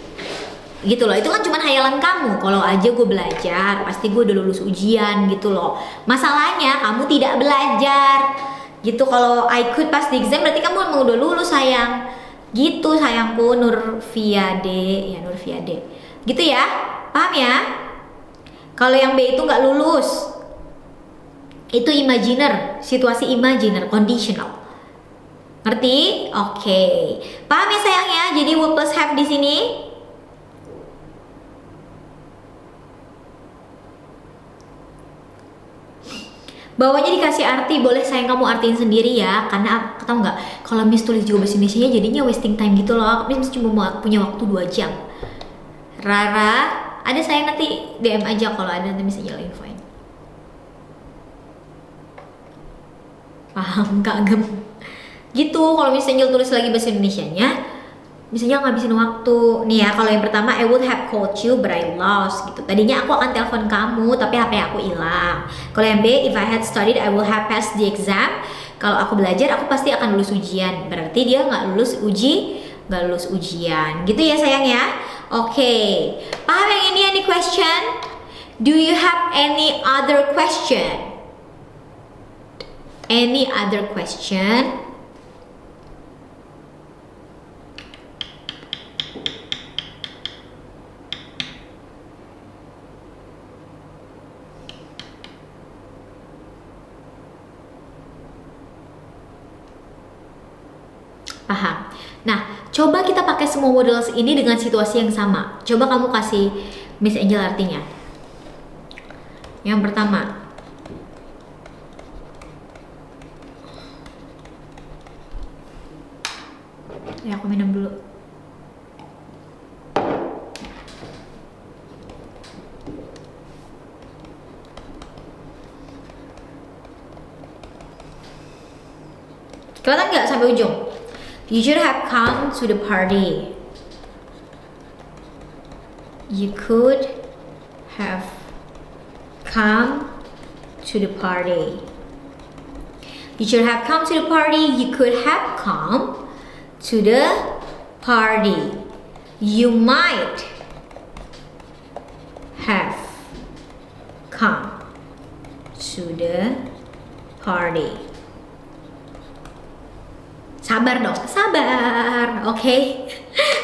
gitu loh. Itu kan cuma hayalan kamu. Kalau aja gue belajar pasti gue udah lulus ujian gitu loh. Masalahnya kamu tidak belajar gitu. Kalau I could pass the exam berarti kamu emang udah lulus sayang, gitu sayangku. Nurfiade gitu ya, paham ya? Kalau yang B itu nggak lulus, itu imaginer, situasi imaginer, conditional. Ngerti? Oke. Paham ya sayangnya? Jadi would plus have di sini. Bawahnya dikasih arti, boleh sayang kamu artiin sendiri ya. Karena tahu nggak, kalau Miss tulis juga bahasa Indonesia jadinya wasting time gitu loh. Miss cuma punya waktu 2 jam. Rara, ada sayang nanti DM aja kalau ada, nanti bisa jalan infoin. Paham Kak Gem? Gitu. Kalau misalnya tulis lagi bahasa Indonesianya, misalnya ngabisin waktu. Nih ya, kalau yang pertama I would have called you but I lost gitu. Tadinya aku akan telepon kamu tapi HP aku hilang. Kalau yang B, if I had studied I will have passed the exam. Kalau aku belajar aku pasti akan lulus ujian. Berarti dia nggak lulus ujian. Gitu ya sayang ya. Oke. Paham yang ini? Any question? Do you have any other question? Any other question? Paham? Nah, coba kita pakai semua models ini dengan situasi yang sama. Coba kamu kasih Miss Angel artinya. Yang pertama, ya aku minum dulu. Kelihatan nggak sampai ujung? You should have come to the party. You could have come to the party. You should have come to the party. You could have come to the party. You might have come to the party. Sabar dong, sabar, oke?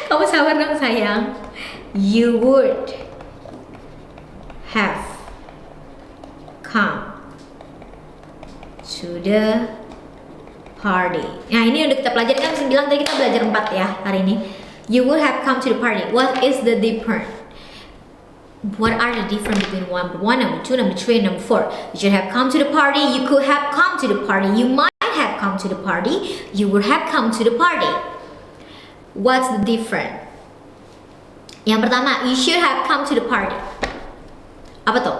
Kamu sabar dong sayang. You would have come to the party. Nah ini udah kita pelajari kan 9, tadi kita belajar 4 ya hari ini. You would have come to the party. What is the difference? What are the difference between number 1, number 2, number 3, and number 4? You should have come to the party. You could have come to the party. You might have come to the party. You would have come to the party. What's the difference? Yang pertama, you should have come to the party. Apa tuh?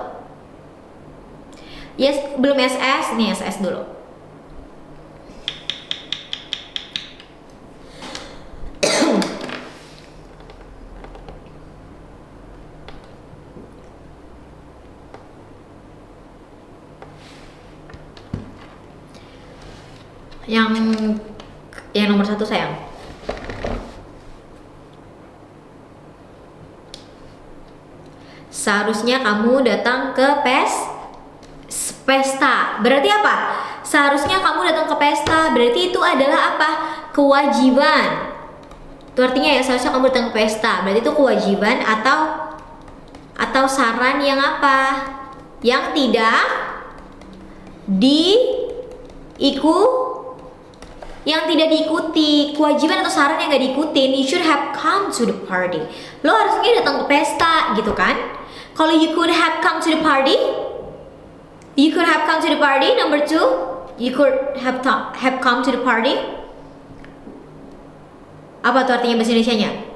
Yes, belum SS. Nih SS dulu. yang nomor 1 sayang. Seharusnya kamu datang ke pesta. Berarti apa? Seharusnya kamu datang ke pesta. Berarti itu adalah apa? Kewajiban. Itu artinya ya, seharusnya kamu datang ke pesta. Berarti itu kewajiban atau saran yang apa? Yang tidak diikuti. Kewajiban atau saran yang gak diikutin. You should have come to the party. Lo harusnya datang ke pesta gitu kan. Kalau you could have come to the party, you could have come to the party. Number 2, you could have come to the party. Apa tuh artinya bahasa Indonesianya?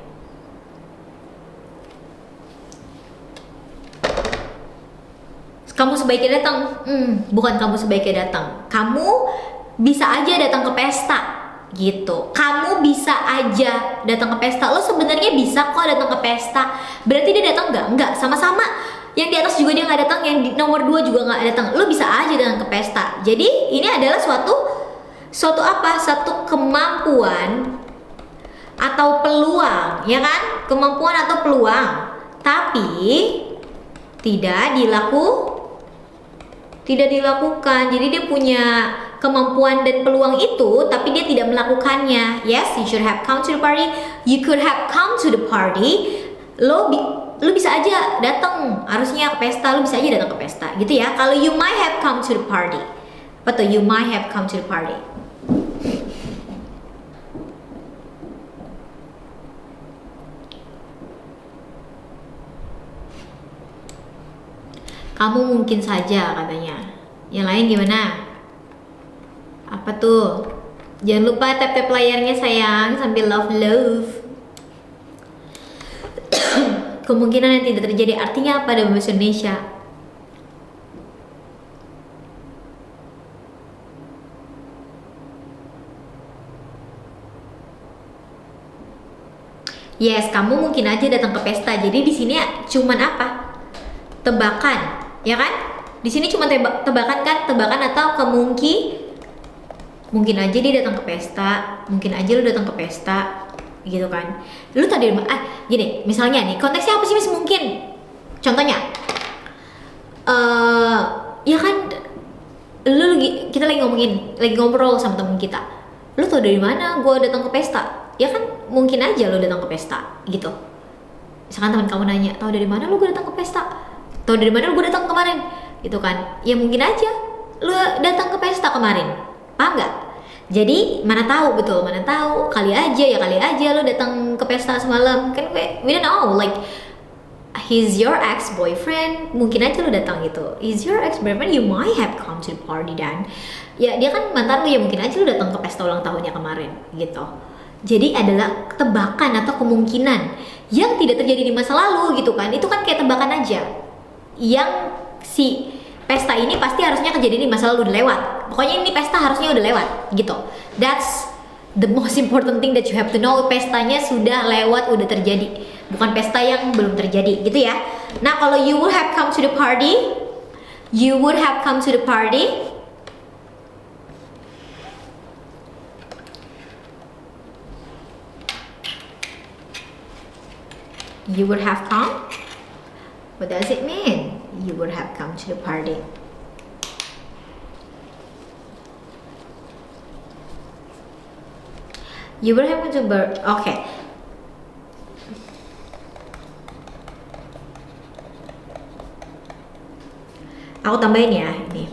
Kamu sebaiknya datang. Bukan kamu sebaiknya datang. Kamu bisa aja datang ke pesta. gitu. Kamu bisa aja datang ke pesta. Lo sebenarnya bisa kok datang ke pesta. Berarti dia datang nggak? Enggak, sama-sama. Yang di atas juga dia nggak datang, yang di nomor 2 juga nggak datang. Lo bisa aja datang ke pesta. Jadi ini adalah suatu apa? Satu kemampuan atau peluang, ya kan? Kemampuan atau peluang. Tapi tidak dilakukan. Jadi dia punya kemampuan dan peluang itu, tapi dia tidak melakukannya. Yes, you should have come to the party. You could have come to the party. Lu bisa aja datang, harusnya ke pesta. Lu bisa aja datang ke pesta, gitu ya. Kalau you might have come to the party, apa tuh? You might have come to the party. Kamu mungkin saja katanya. Yang lain gimana? Apa tuh? Jangan lupa tap-tap layarnya sayang sambil love. Kemungkinan yang tidak terjadi artinya apa dalam bahasa Indonesia? Yes, kamu mungkin aja datang ke pesta. Jadi di sini cuman apa? Tebakan, ya kan? Di sini cuma tebakan kan? Tebakan atau mungkin aja dia datang ke pesta, mungkin aja lu datang ke pesta, gitu kan? Lu tadi gini, misalnya nih, konteksnya apa sih Miss? Mungkin, contohnya, ya kan, kita lagi ngobrol sama temen kita. Lu tau dari mana gue datang ke pesta? Ya kan, mungkin aja lu datang ke pesta, gitu. Misalkan teman kamu nanya, tau dari mana lu gue datang ke pesta? Tau dari mana lu gue datang kemarin? Gitu kan? Ya mungkin aja lu datang ke pesta kemarin. Paham nggak? Jadi mana tahu, betul, mana tahu, kali aja lu datang ke pesta semalam. Kan we don't know, like he's your ex boyfriend, mungkin aja lu datang gitu. He's your ex boyfriend, you might have come to the party dan ya dia kan mantan lu, ya mungkin aja lu datang ke pesta ulang tahunnya kemarin gitu. Jadi adalah tebakan atau kemungkinan yang tidak terjadi di masa lalu gitu kan. Itu kan kayak tebakan aja. Yang si pesta ini pasti harusnya kejadian di masa lalu, udah lewat. Pokoknya ini pesta harusnya udah lewat gitu. That's the most important thing that you have to know. Pestanya sudah lewat, udah terjadi. Bukan pesta yang belum terjadi gitu ya. Nah, kalau you would have come to the party, you would have come to the party. You would have come. What does it mean? You would have come to the party. You would have come to okay. Aku tambahin ya ini.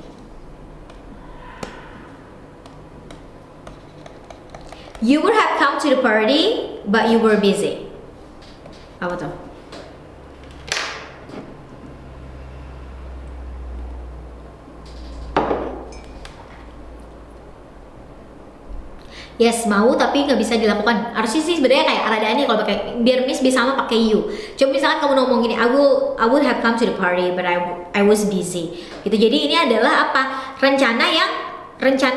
You would have come to the party, but you were busy. Apa tuh? Yes, mau tapi nggak bisa dilakukan. Harusnya sih sebenarnya kayak radaannya kalau pakai, biar Miss bisa sama pakai you. Coba misalkan kamu ngomong gini, I would have come to the party but I was busy. Gitu. Jadi ini adalah apa? Rencana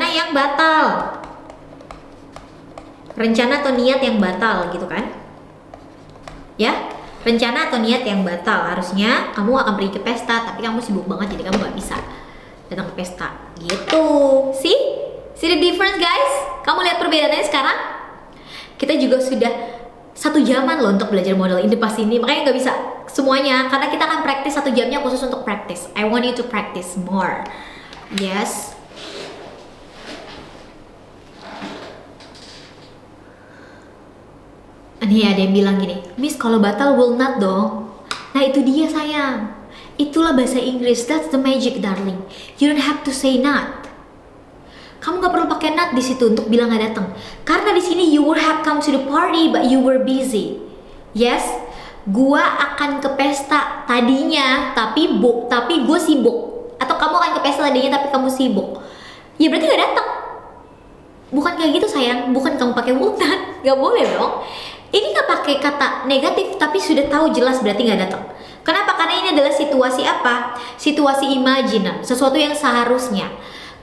yang batal. Rencana atau niat yang batal gitu kan? Ya, rencana atau niat yang batal. Harusnya kamu akan pergi ke pesta, tapi kamu sibuk banget jadi kamu nggak bisa datang ke pesta. Gitu. See the difference guys? Kamu lihat perbedaannya sekarang? Kita juga sudah 1 jaman loh untuk belajar model in the past ini. Makanya nggak bisa semuanya, karena kita akan praktis 1 jamnya khusus untuk practice. I want you to practice more. Yes. Nih ada yang bilang gini, Miss kalau batal will not dong. Nah itu dia sayang. Itulah bahasa Inggris. That's the magic darling. You don't have to say not. Kamu gak perlu pakai not di situ untuk bilang gak datang. Karena di sini you would have come to the party but you were busy. Yes, gua akan ke pesta tadinya tapi gue sibuk. Atau kamu akan ke pesta tadinya tapi kamu sibuk. Ya berarti gak datang. Bukan kayak gitu sayang. Bukan kamu pakai would not. Gak boleh dong. Ini gak pakai kata negatif tapi sudah tahu jelas berarti gak datang. Kenapa? Karena ini adalah situasi apa? Situasi imajinan. Sesuatu yang seharusnya.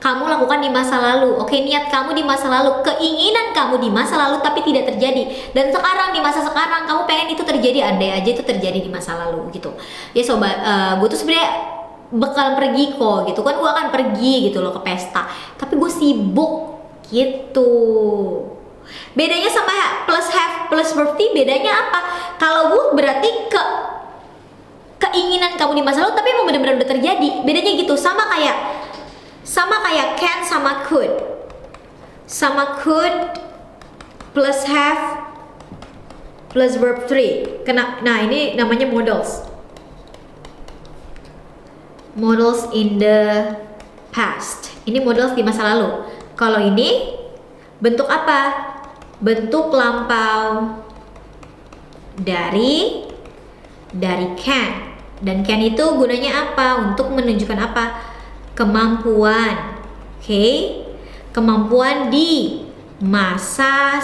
kamu lakukan di masa lalu. Oke, niat kamu di masa lalu, keinginan kamu di masa lalu tapi tidak terjadi. Dan sekarang di masa sekarang kamu pengen itu terjadi, andai aja itu terjadi di masa lalu gitu. Ya sobat, gue tuh sebenarnya bakal pergi kok gitu kan, gue akan pergi gitu loh ke pesta. Tapi gue sibuk gitu. Bedanya sama plus have plus birthday, bedanya apa? Kalau would berarti keinginan kamu di masa lalu tapi emang benar-benar udah terjadi. Bedanya gitu, sama kayak can sama could. Sama could plus have plus verb 3. Nah, ini namanya modals. Modals in the past. Ini modals di masa lalu. Kalau ini bentuk apa? Bentuk lampau dari can. Dan can itu gunanya apa? Untuk menunjukkan apa? Kemampuan. Oke? Kemampuan di masa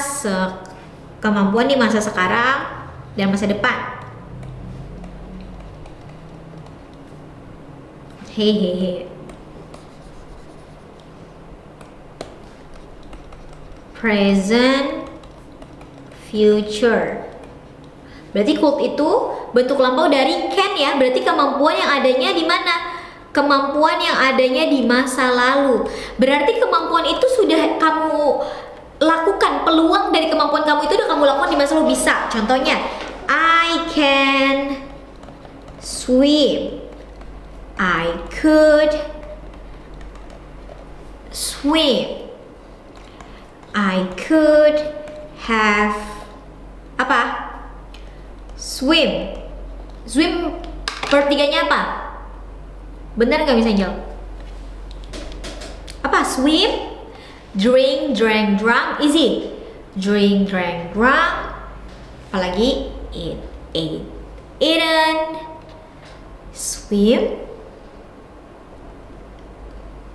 sekarang dan masa depan. Hehehe. Present, future. Berarti could itu bentuk lampau dari can ya. Berarti kemampuan yang adanya di mana? Kemampuan yang adanya di masa lalu. Berarti kemampuan itu sudah kamu lakukan. Peluang dari kemampuan kamu itu udah kamu lakukan di masa lalu. Bisa. Contohnya, I can swim. I could swim. I could have apa? Swim. Swim verb 3-nya apa? Bener nggak bisa jawab? Apa? Swim, drink, drank, drunk, easy. Drink, drank, drunk. Apalagi eat, ate, eaten. Swim,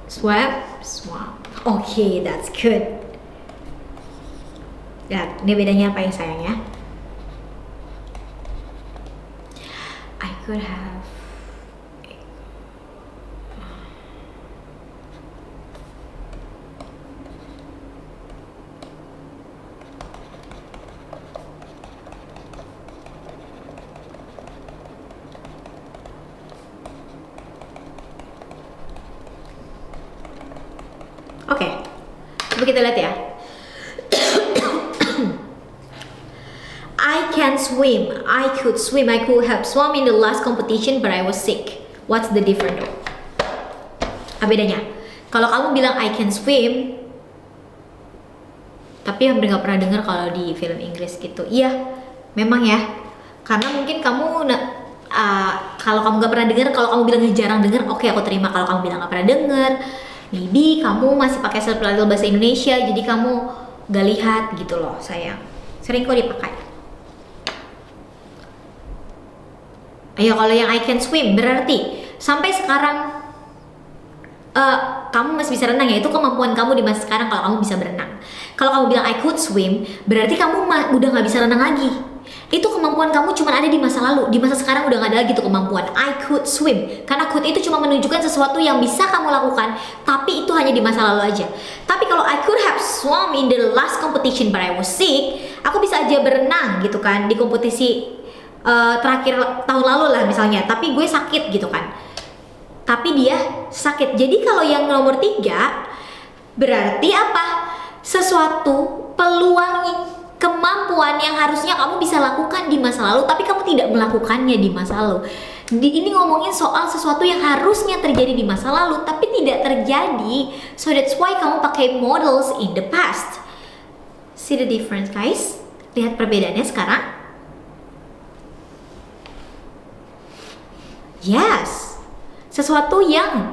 swam, swam. Okay, that's good. Lihat, ini bedanya apa ya sayang ya? I could have. Oke, coba kita lihat ya. I can swim. I could swim. I could have swum in the last competition, but I was sick. What's the difference? Apa bedanya? Kalau kamu bilang I can swim, tapi hampir nggak pernah dengar kalau di film Inggris gitu. Iya, memang ya. Karena mungkin kamu kalau kamu nggak pernah dengar, kalau kamu bilangnya jarang dengar, oke aku terima. Kalau kamu bilang nggak pernah dengar, maybe kamu masih pakai subtitle bahasa Indonesia, jadi kamu gak lihat gitu loh sayang. Sering kok dipakai. Ayo, kalau yang I can swim berarti sampai sekarang kamu masih bisa renang ya. Itu kemampuan kamu di masa sekarang kalau kamu bisa berenang. Kalau kamu bilang I could swim berarti kamu udah gak bisa renang lagi. Itu kemampuan kamu cuma ada di masa lalu. Di masa sekarang udah gak ada lagi tuh kemampuan I could swim. Karena could itu cuma menunjukkan sesuatu yang bisa kamu lakukan, tapi itu hanya di masa lalu aja. Tapi kalau I could have swum in the last competition but I was sick, aku bisa aja berenang gitu kan di kompetisi terakhir tahun lalu lah misalnya, tapi gue sakit gitu kan. Tapi dia sakit. Jadi kalau yang nomor 3 berarti apa? Sesuatu peluang, kemampuan yang harusnya kamu bisa lakukan di masa lalu tapi kamu tidak melakukannya di masa lalu. Ini ngomongin soal sesuatu yang harusnya terjadi di masa lalu tapi tidak terjadi. So that's why kamu pakai models in the past. See the difference guys? Lihat perbedaannya sekarang. Yes, sesuatu yang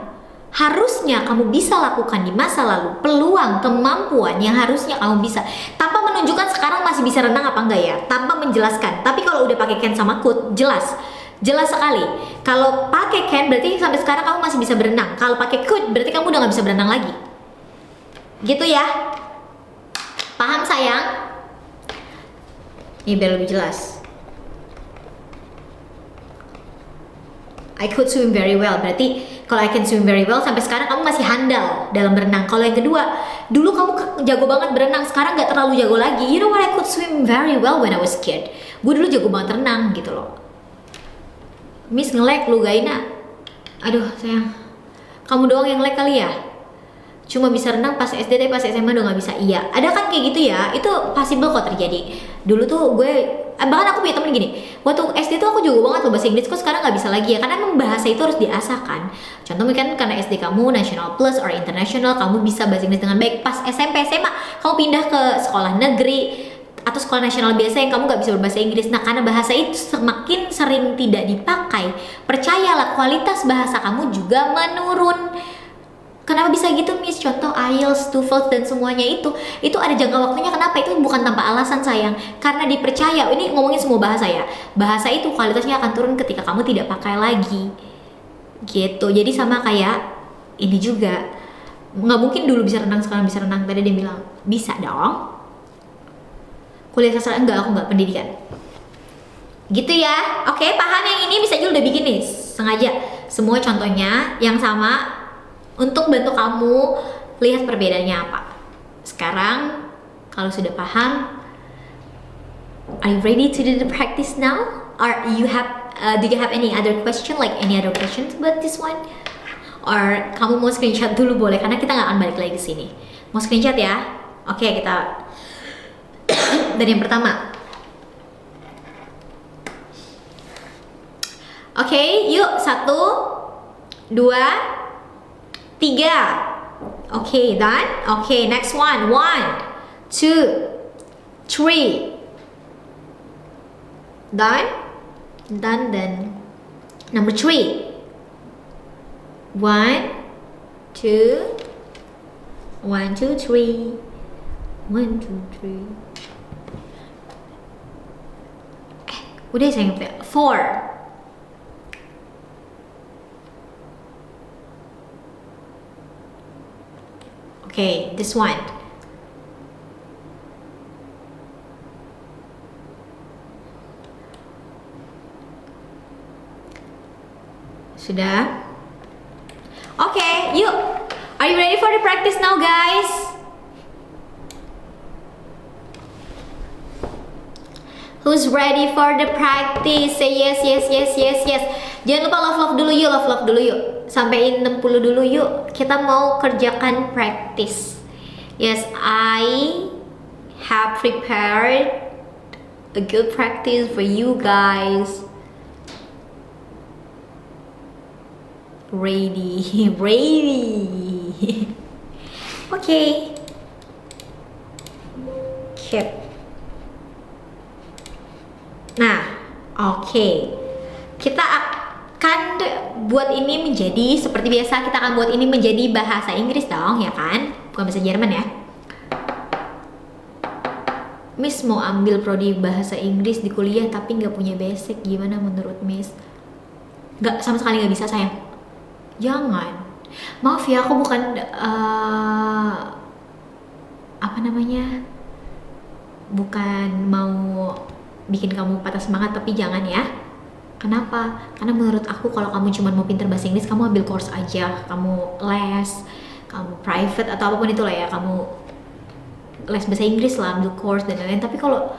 harusnya kamu bisa lakukan di masa lalu, peluang, kemampuan yang harusnya kamu bisa, tanpa menunjukkan sekarang masih bisa renang apa enggak ya, tanpa menjelaskan. Tapi kalau udah pakai can sama could, jelas sekali. Kalau pakai can berarti sampai sekarang kamu masih bisa berenang. Kalau pakai could berarti kamu udah nggak bisa berenang lagi. Gitu ya? Paham sayang? Ini biar lebih jelas. I could swim very well. Berarti kalau I can swim very well sampai sekarang kamu masih handal dalam berenang. Kalau yang kedua, dulu kamu jago banget berenang, sekarang nggak terlalu jago lagi. You know what, I could swim very well when I was kid. Gue dulu jago banget renang gitu loh. Miss nge-lag lu Gaina. Aduh sayang, kamu doang yang lag kali ya? Cuma bisa renang pas SD tapi pas SMA udah nggak bisa. Iya, ada kan kayak gitu ya, itu possible kok terjadi. Dulu tuh gue, bahkan aku punya temen gini, waktu SD tuh aku jago banget loh bahasa Inggris, kok sekarang nggak bisa lagi ya, karena emang bahasa itu harus diasah kan. Contoh mungkin karena SD kamu national plus or international, kamu bisa bahasa Inggris dengan baik. Pas SMP SMA kamu pindah ke sekolah negeri atau sekolah nasional biasa yang kamu nggak bisa berbahasa Inggris. Nah karena bahasa itu semakin sering tidak dipakai, percayalah kualitas bahasa kamu juga menurun. Kenapa bisa gitu Miss? Contoh IELTS, TOEFL dan semuanya itu ada jangka waktunya. Kenapa? Itu bukan tanpa alasan sayang. Karena dipercaya, ini ngomongin semua bahasa ya. Bahasa itu kualitasnya akan turun ketika kamu tidak pakai lagi. Gitu. Jadi sama kayak ini juga. Nggak mungkin dulu bisa renang sekarang bisa renang. Tadi dia bilang bisa dong. Kuliah sastra enggak, aku nggak pendidikan. Gitu ya. Oke, paham yang ini bisa juga udah bikin nih. Sengaja semua contohnya yang sama untuk bantu kamu lihat perbedaannya apa. Sekarang kalau sudah paham, are you ready to do the practice now? Or do you have any other question, like any other questions about this one? Or kamu mau screenshot dulu boleh, karena kita nggak akan balik lagi ke sini. Mau screenshot ya? Oke, kita dari yang pertama. Oke, yuk 1, 2, 3. Okay, done. Okay, next one. 1, 2, 3. Done. Done. Then number 3. 1, 2, 1, 2, 3. 1, 2, 3. Udah sayang. 4. Okay, this one. Sudah? Okay, yuk. Are you ready for the practice now, guys? Who's ready for the practice? Say yes, yes, yes, yes, yes. Jangan lupa love dulu yuk, love dulu yuk. Sampai 60 dulu yuk. Kita mau kerjakan practice. Yes, I have prepared a good practice for you guys. Ready, ready. Okay. Keep. Nah, oke. Kita akan buat ini menjadi seperti biasa, kita akan buat ini menjadi bahasa Inggris dong, ya kan? Bukan bahasa Jerman ya. Miss mau ambil prodi bahasa Inggris di kuliah tapi nggak punya basic, gimana menurut Miss? Nggak, sama sekali nggak bisa sayang. Jangan. Maaf ya, aku bukan apa namanya? Bukan mau bikin kamu patah semangat, tapi jangan ya. Kenapa? Karena menurut aku kalau kamu cuma mau pinter bahasa Inggris, kamu ambil course aja, kamu les, kamu private atau apapun itulah ya, kamu les bahasa Inggris lah, ambil course dan lain-lain. Tapi kalau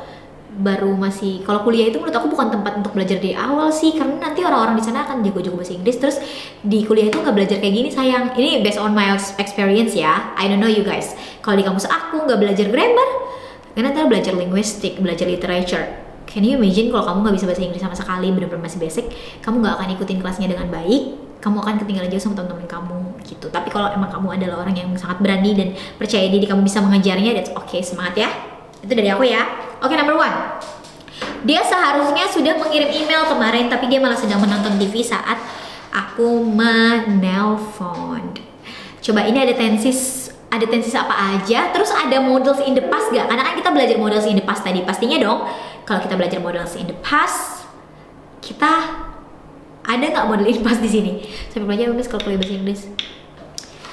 kalau kuliah itu menurut aku bukan tempat untuk belajar dari awal sih, karena nanti orang-orang di sana akan jago-jago bahasa Inggris, terus di kuliah itu nggak belajar kayak gini sayang. Ini based on my experience ya, I don't know you guys. Kalau di kampus aku nggak belajar grammar, karena nanti belajar linguistik, belajar literature. Can you imagine kalau kamu nggak bisa bahasa Inggris sama sekali, benar-benar masih basic, kamu nggak akan ikutin kelasnya dengan baik, kamu akan ketinggalan jauh sama teman-teman kamu gitu. Tapi kalau emang kamu adalah orang yang sangat berani dan percaya diri, kamu bisa mengejarnya, that's okay, semangat ya. Itu dari aku ya. Oke, number 1. Dia seharusnya sudah mengirim email kemarin, tapi dia malah sedang menonton TV saat aku menelpon. Coba ini ada tenses apa aja, terus ada models in the past gak? Karena kan kita belajar models in the past tadi, pastinya dong kalau kita belajar models in the past, kita ada nggak model in the past di sini? Sampai belajar Miss kalau kuliah bahasa Inggris.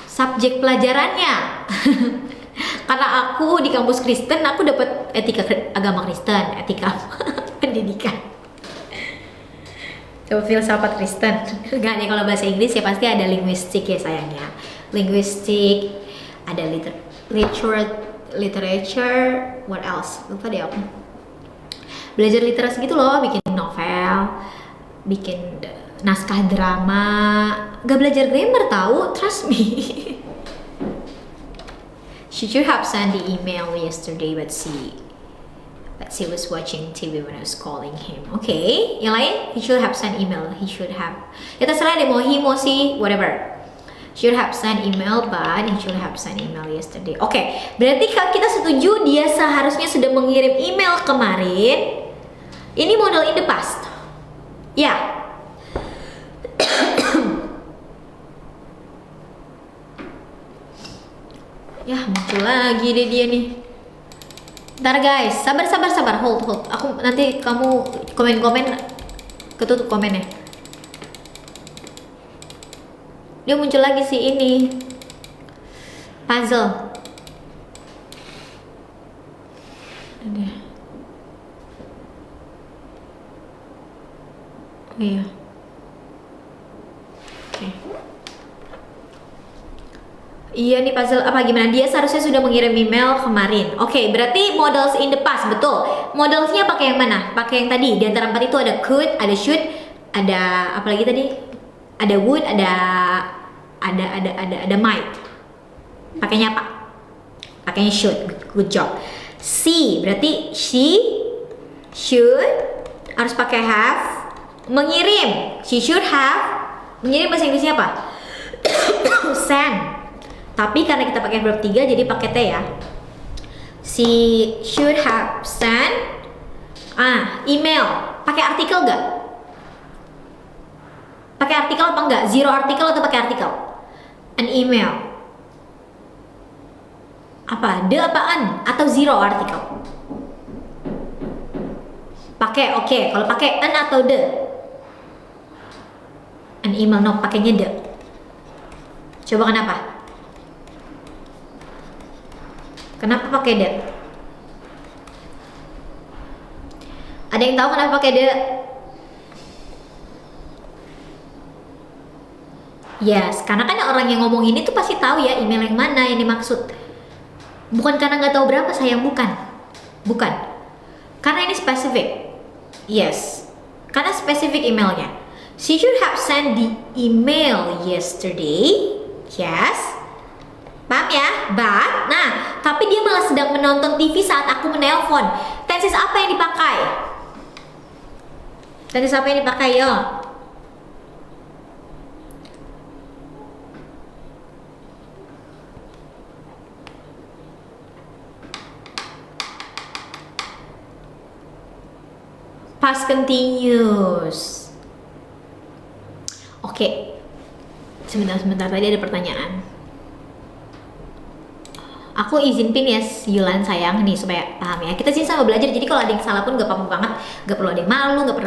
Subjek pelajarannya, karena aku di kampus Kristen, aku dapat etika agama Kristen, etika pendidikan. Coba filsafat Kristen. Enggak nih, kalau bahasa Inggris ya pasti ada linguistik ya sayangnya. Linguistik, ada literature, what else? Lupa deh aku. Belajar literasi gitu loh, bikin novel, bikin naskah drama. Gak belajar grammar tahu, trust me. She should have sent the email yesterday, but she was watching TV when I was calling him. Okay, yang lain, he should have sent email. He should have. Ya terserah deh, mau he, mau si, whatever. Should have sent email, but he should have sent email yesterday. Oke, berarti kalau kita setuju dia seharusnya sudah mengirim email kemarin. Ini model in the past. Ya. Ya, muncul lagi deh dia nih. Ntar guys, sabar, hold. Aku nanti kamu komen, ketutup komennya. Dia muncul lagi sih ini puzzle. Ada. Oh iya. Oke. Iya nih puzzle apa gimana? Dia seharusnya sudah mengirim email kemarin. Oke, berarti models in the past, betul. Modelsnya pakai yang mana? Pakai yang tadi. Di antara 4 itu ada could, ada should, ada apa lagi tadi? Ada would, ada might. Pakainya apa? Pakainya should. Good job. C berarti she should harus pakai have. Mengirim, she should have. Mengirim bahasa Inggrisnya apa? Send. Tapi karena kita pakai verb 3 jadi pakai T ya. She should have sent email. Pakai artikel gak? Pakai artikel apa enggak? Zero artikel atau pakai artikel? An email. Apa? The apaan? Atau zero artikel? Pakai, oke. Kalau pakai an atau the? An email, no, pakainya the. Coba kenapa? Kenapa pakai the? Ada yang tahu kenapa pakai the? Yes, karena kan orang yang ngomong ini tuh pasti tahu ya email yang mana yang dimaksud. Bukan karena nggak tahu berapa, sayang, bukan. Karena ini spesifik. Yes, karena spesifik emailnya. She should have sent the email yesterday. Yes, paham ya? But, nah, tapi dia malah sedang menonton TV saat aku menelpon. Tenses apa yang dipakai? Tenses apa yang dipakai yo? Past continuous. Oke. Sebentar, tadi ada pertanyaan. Aku izin pin ya, Yulan sayang nih supaya paham ya. Kita sih sama belajar, jadi kalau ada yang salah pun gak apa-apa banget, gak perlu ada yang malu, gak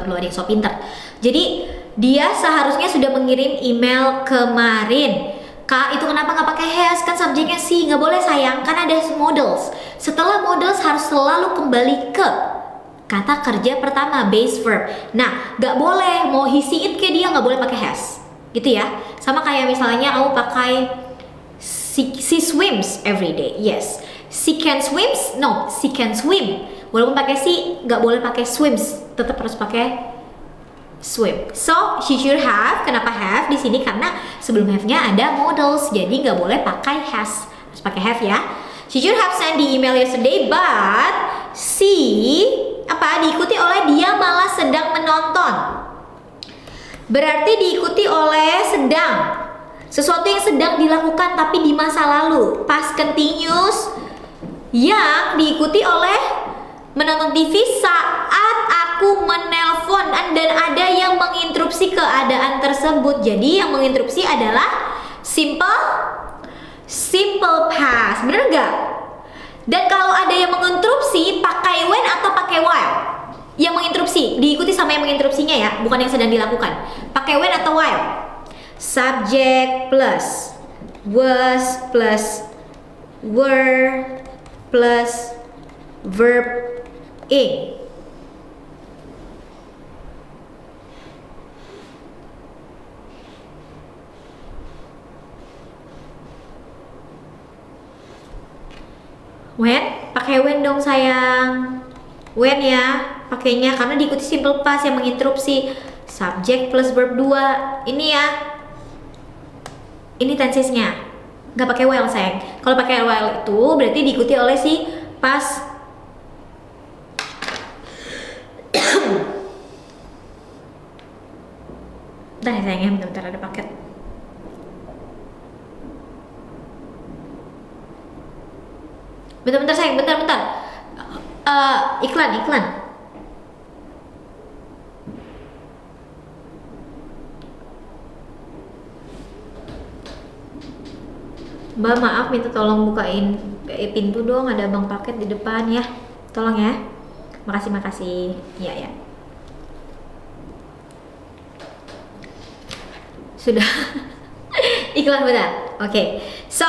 perlu ada yang so pinter. Jadi dia seharusnya sudah mengirim email kemarin. Kak, itu kenapa nggak pakai has? Kan subjeknya sih, nggak boleh sayang, kan ada models. Setelah models harus selalu kembali ke kata kerja pertama, base verb. Nah, nggak boleh mau he see it ke dia, nggak boleh pakai has, gitu ya. Sama kayak misalnya kamu pakai she swims every day. Yes, she can swims. No, she can swim. Walaupun pakai she, nggak boleh pakai swims, tetap harus pakai swim. So she should have. Kenapa have di sini? Karena sebelum have-nya ada models, jadi nggak boleh pakai has, harus pakai have ya. She should have sent the email yesterday, but she diikuti oleh dia malah sedang menonton. Berarti diikuti oleh sedang, sesuatu yang sedang dilakukan tapi di masa lalu, past continuous, yang diikuti oleh menonton TV saat aku menelpon, dan ada yang menginterupsi keadaan tersebut. Jadi yang menginterupsi adalah simple past, bener nggak? Dan kalau ada yang menginterupsi pakai when atau pakai while? Yang menginterupsi diikuti sama yang menginterupsinya ya, bukan yang sedang dilakukan. Pakai when atau while? Subject plus was plus were plus verb ing. When? Pakai when dong sayang. When ya, pakainya karena diikuti simple past yang menginterupsi. Subject plus verb 2. Ini ya. Ini tensesnya. Nggak pakai while sayang. Kalau pakai while itu berarti diikuti oleh si past. Bentar ya sayangnya, bentar ada paket. Bentar sayang, bentar. Iklan. Mbak maaf, minta tolong bukain pintu dong, ada abang paket di depan ya. Tolong ya. Makasih. Iya. Sudah. Iklan benar. Oke. So,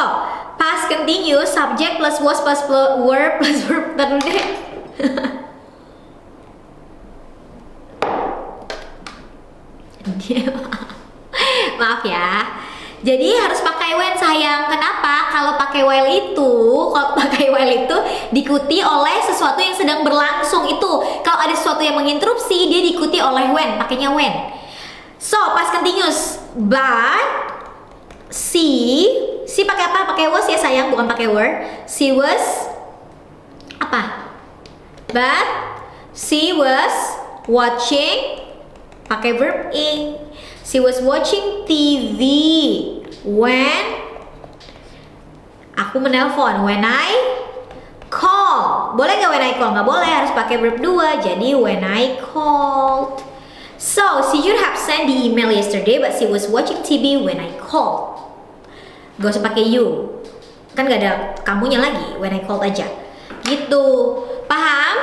past continuous, subject plus was plus verb plus verb. Ntar dulu deh. Maaf ya. Jadi harus pakai when sayang. Kenapa? Kalau pakai while itu diikuti oleh sesuatu yang sedang berlangsung itu. Kalau ada sesuatu yang menginterupsi, dia diikuti oleh when, pakainya when. So, past continuous. But si pakai apa? Pakai was ya sayang, bukan pakai were. She was apa? But she was watching, pakai verb ing. She was watching TV when aku menelpon. When I call. Boleh nggak when I call? Nggak boleh, harus pakai verb 2. Jadi when I called. So, she should have sent the email yesterday, but she was watching TV when I called. Gak usah pakai you, kan gak ada kamunya lagi. When I called aja. Gitu. Paham?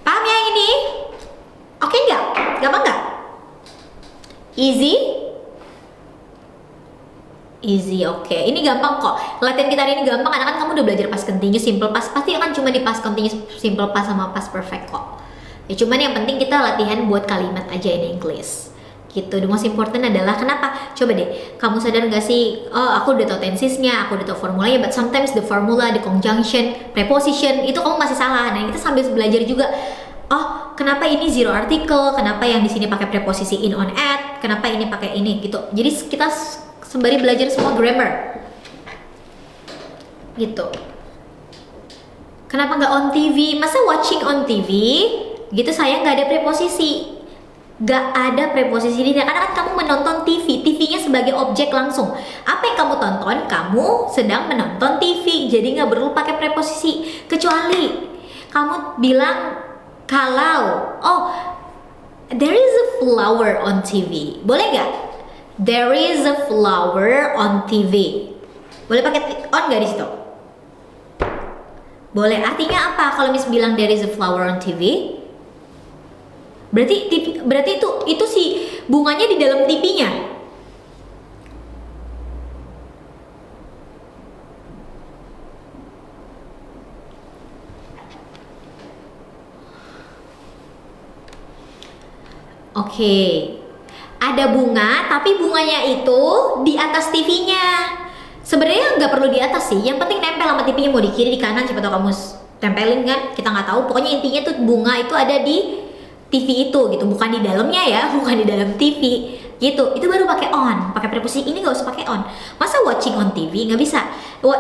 Paham ya ini? Oke nggak? Gampang nggak? Easy, oke. Ini gampang kok. Latihan kita hari ini gampang karena kan kamu udah belajar past continuous, simple past. Pasti akan cuma di past continuous, simple past sama past perfect kok. Ya cuman yang penting kita latihan buat kalimat aja in English. Gitu. The most important adalah kenapa? Coba deh, kamu sadar gak sih? Oh, aku udah tahu tensesnya, aku udah tahu formulanya, but sometimes the formula, the conjunction, preposition itu kamu masih salah. Nah, kita sambil belajar juga. Oh, kenapa ini zero article? Kenapa yang di sini pakai preposisi in, on, at? Kenapa ini pakai ini gitu? Jadi kita sembari belajar semua grammar. Gitu. Kenapa nggak on TV? Masa watching on TV? Gitu sayang, nggak ada preposisi. Nggak ada preposisi di sini karena kan kamu menonton TV. TV-nya sebagai objek langsung. Apa yang kamu tonton? Kamu sedang menonton TV. Jadi nggak perlu pakai preposisi. Kecuali kamu bilang kalau, oh, there is a flower on TV. Boleh nggak? There is a flower on TV. Boleh pakai on nggak di situ? Boleh. Artinya apa kalau Miss bilang there is a flower on TV? Berarti itu si bunganya di dalam TV-nya. Oke. Ada bunga, tapi bunganya itu di atas TV-nya. Sebenarnya nggak perlu di atas sih. Yang penting nempel sama TV-nya, mau di kiri, di kanan, siapa tahu kamu tempelin kan? Kita nggak tahu. Pokoknya intinya tuh bunga itu ada di TV itu gitu, bukan di dalamnya ya, bukan di dalam TV gitu. Itu baru pakai on, pakai preposisi. Ini nggak usah pakai on. Masa watching on TV? Nggak bisa.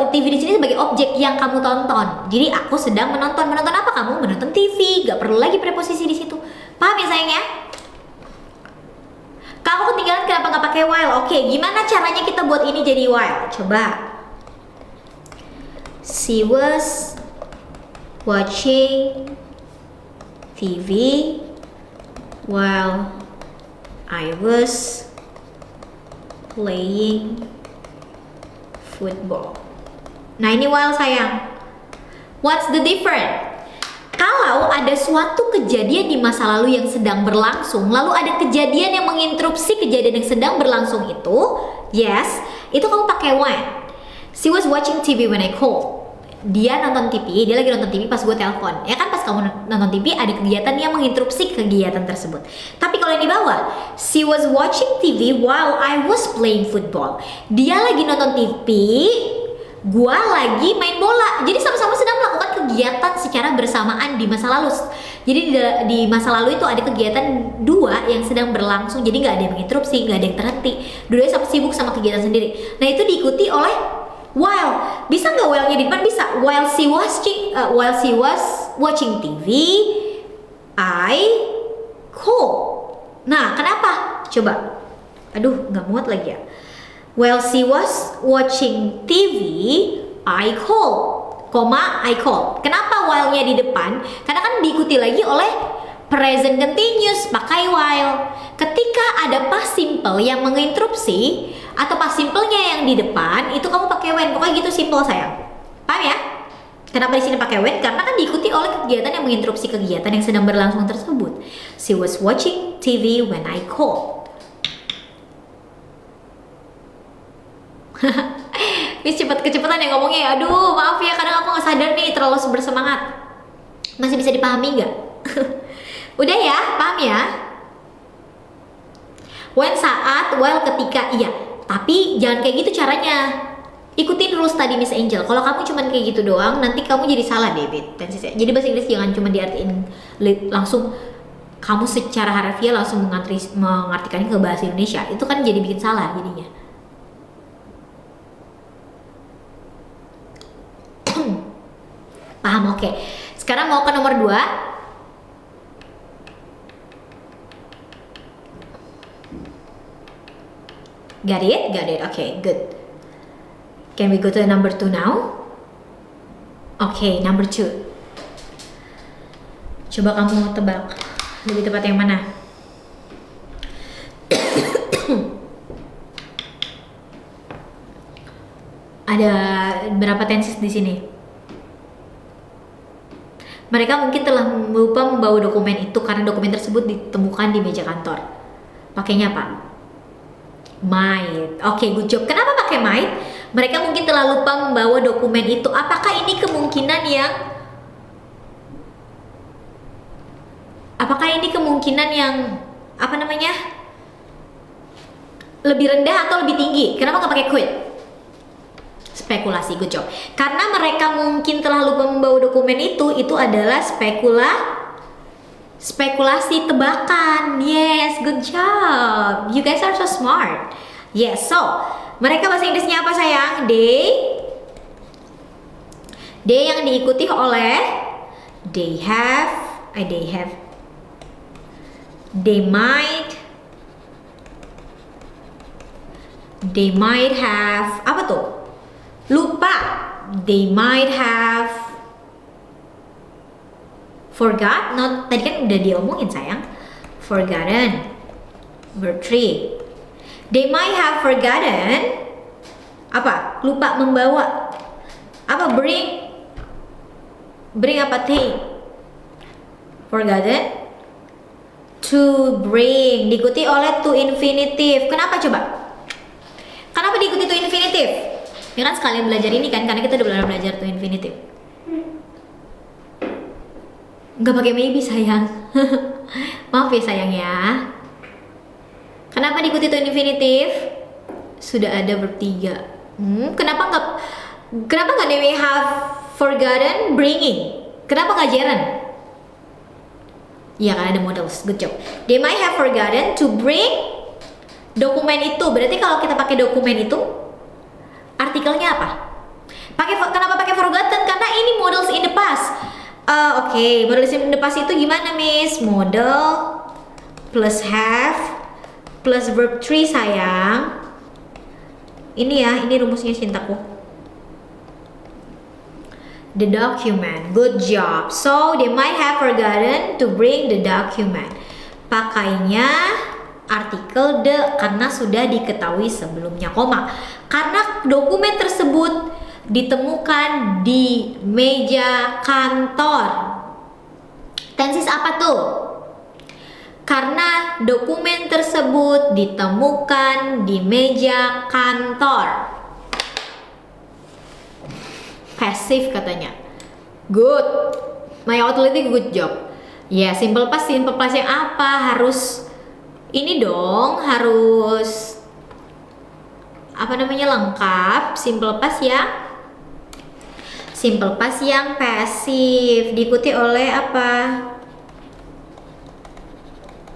TV di sini sebagai objek yang kamu tonton. Jadi aku sedang menonton apa? Kamu menonton TV. Nggak perlu lagi preposisi di situ. Paham ya sayangnya? Kamu ketinggalan kenapa nggak pakai while? Oke, gimana caranya kita buat ini jadi while? Coba. She was watching TV while I was playing football. Nah, ini while sayang. What's the difference? Kalau ada suatu kejadian di masa lalu yang sedang berlangsung, lalu ada kejadian yang menginterupsi kejadian yang sedang berlangsung itu, yes, itu kamu pakai when. She was watching TV when I called. Dia nonton TV, dia lagi nonton TV pas gue telepon. Ya kan pas kamu nonton TV ada kegiatan yang menginterupsi kegiatan tersebut. Tapi kalau yang di bawah, she was watching TV while I was playing football. Dia lagi nonton TV, gua lagi main bola. Jadi sama-sama sedang melakukan kegiatan secara bersamaan di masa lalu. Jadi di masa lalu itu ada kegiatan dua yang sedang berlangsung, jadi nggak ada yang menginterupsi, nggak ada yang terhenti, dua-duanya sama sibuk sama kegiatan sendiri. Nah itu diikuti oleh while. Bisa nggak while-nya di depan? Bisa. While she was watching TV, I call. Nah kenapa? Coba. Aduh nggak muat lagi ya. While she was watching TV, I call, I call. Kenapa while-nya di depan? Karena kan diikuti lagi oleh present continuous, pakai while. Ketika ada past simple yang menginterupsi atau past simple-nya yang di depan, itu kamu pakai when. Pokoknya gitu simple sayang. Paham ya? Kenapa di sini pakai when? Karena kan diikuti oleh kegiatan yang menginterupsi kegiatan yang sedang berlangsung tersebut. She was watching TV when I called. Miss kecepatan ya ngomongnya ya. Aduh maaf ya, kadang aku gak sadar nih terlalu bersemangat. Masih bisa dipahami nggak? Udah ya, paham ya? When, saat, while, ketika, iya. Tapi jangan kayak gitu caranya. Ikutin rules tadi Miss Angel. Kalau kamu cuman kayak gitu doang, nanti kamu jadi salah deh, Jadi bahasa Inggris jangan cuma diartiin langsung kamu secara harfiah langsung mengartikannya ke bahasa Indonesia. Itu kan jadi bikin salah jadinya. Paham? Oke. Sekarang mau ke nomor 2. Got it? Got it. Okay, good. Can we go to number 2 now? Okay, number 2. Coba kamu tebak. Lebih tepat yang mana? Ada berapa tenses di sini? Mereka mungkin telah lupa membawa dokumen itu karena dokumen tersebut ditemukan di meja kantor. Pakainya apa? Might. Oke, good job. Kenapa pakai might? Mereka mungkin telah lupa membawa dokumen itu. Apakah ini kemungkinan yang apa namanya? Lebih rendah atau lebih tinggi? Kenapa nggak pakai could? Spekulasi, good job. Karena mereka mungkin telah lupa membawa dokumen itu adalah spekulasi tebakan. Yes, good job. You guys are so smart. Yes, so mereka bahasa Inggrisnya apa sayang? They yang diikuti oleh they might have apa tuh? Lupa. They might have forgot. Not, tadi kan udah diomongin sayang. Forgotten. Verb 3. They might have forgotten. Apa? Lupa membawa. Apa? Bring apa? Take. Forgotten. To bring. Diikuti oleh to infinitive. Kenapa coba? Kenapa diikuti to infinitive? Ya kan sekalian belajar ini kan, karena kita udah belajar to infinitive. Nggak pakai maybe sayang. Maaf ya sayang ya. Kenapa diikuti to infinitive? Sudah ada verb 3. Kenapa nggak they may have forgotten bringing? Kenapa nggak gerund? Iya kan ada models, good job. They might have forgotten to bring dokumen itu. Berarti kalau kita pakai dokumen itu artikelnya apa? Kenapa pakai forgotten? Karena ini models in the past. Oke, models in the past itu gimana, Miss? Model plus have plus verb 3 sayang. Ini ya, ini rumusnya cintaku. The document. Good job. So they might have forgotten to bring the document. Pakainya artikel the karena sudah diketahui sebelumnya koma. Karena dokumen tersebut ditemukan di meja kantor. Tenses apa tuh? Karena dokumen tersebut ditemukan di meja kantor. Passive katanya. Good. My authority good job. Ya, simple past yang apa? Harus ini dong, harus apa namanya lengkap, simple past ya. Simple past yang pasif diikuti oleh apa?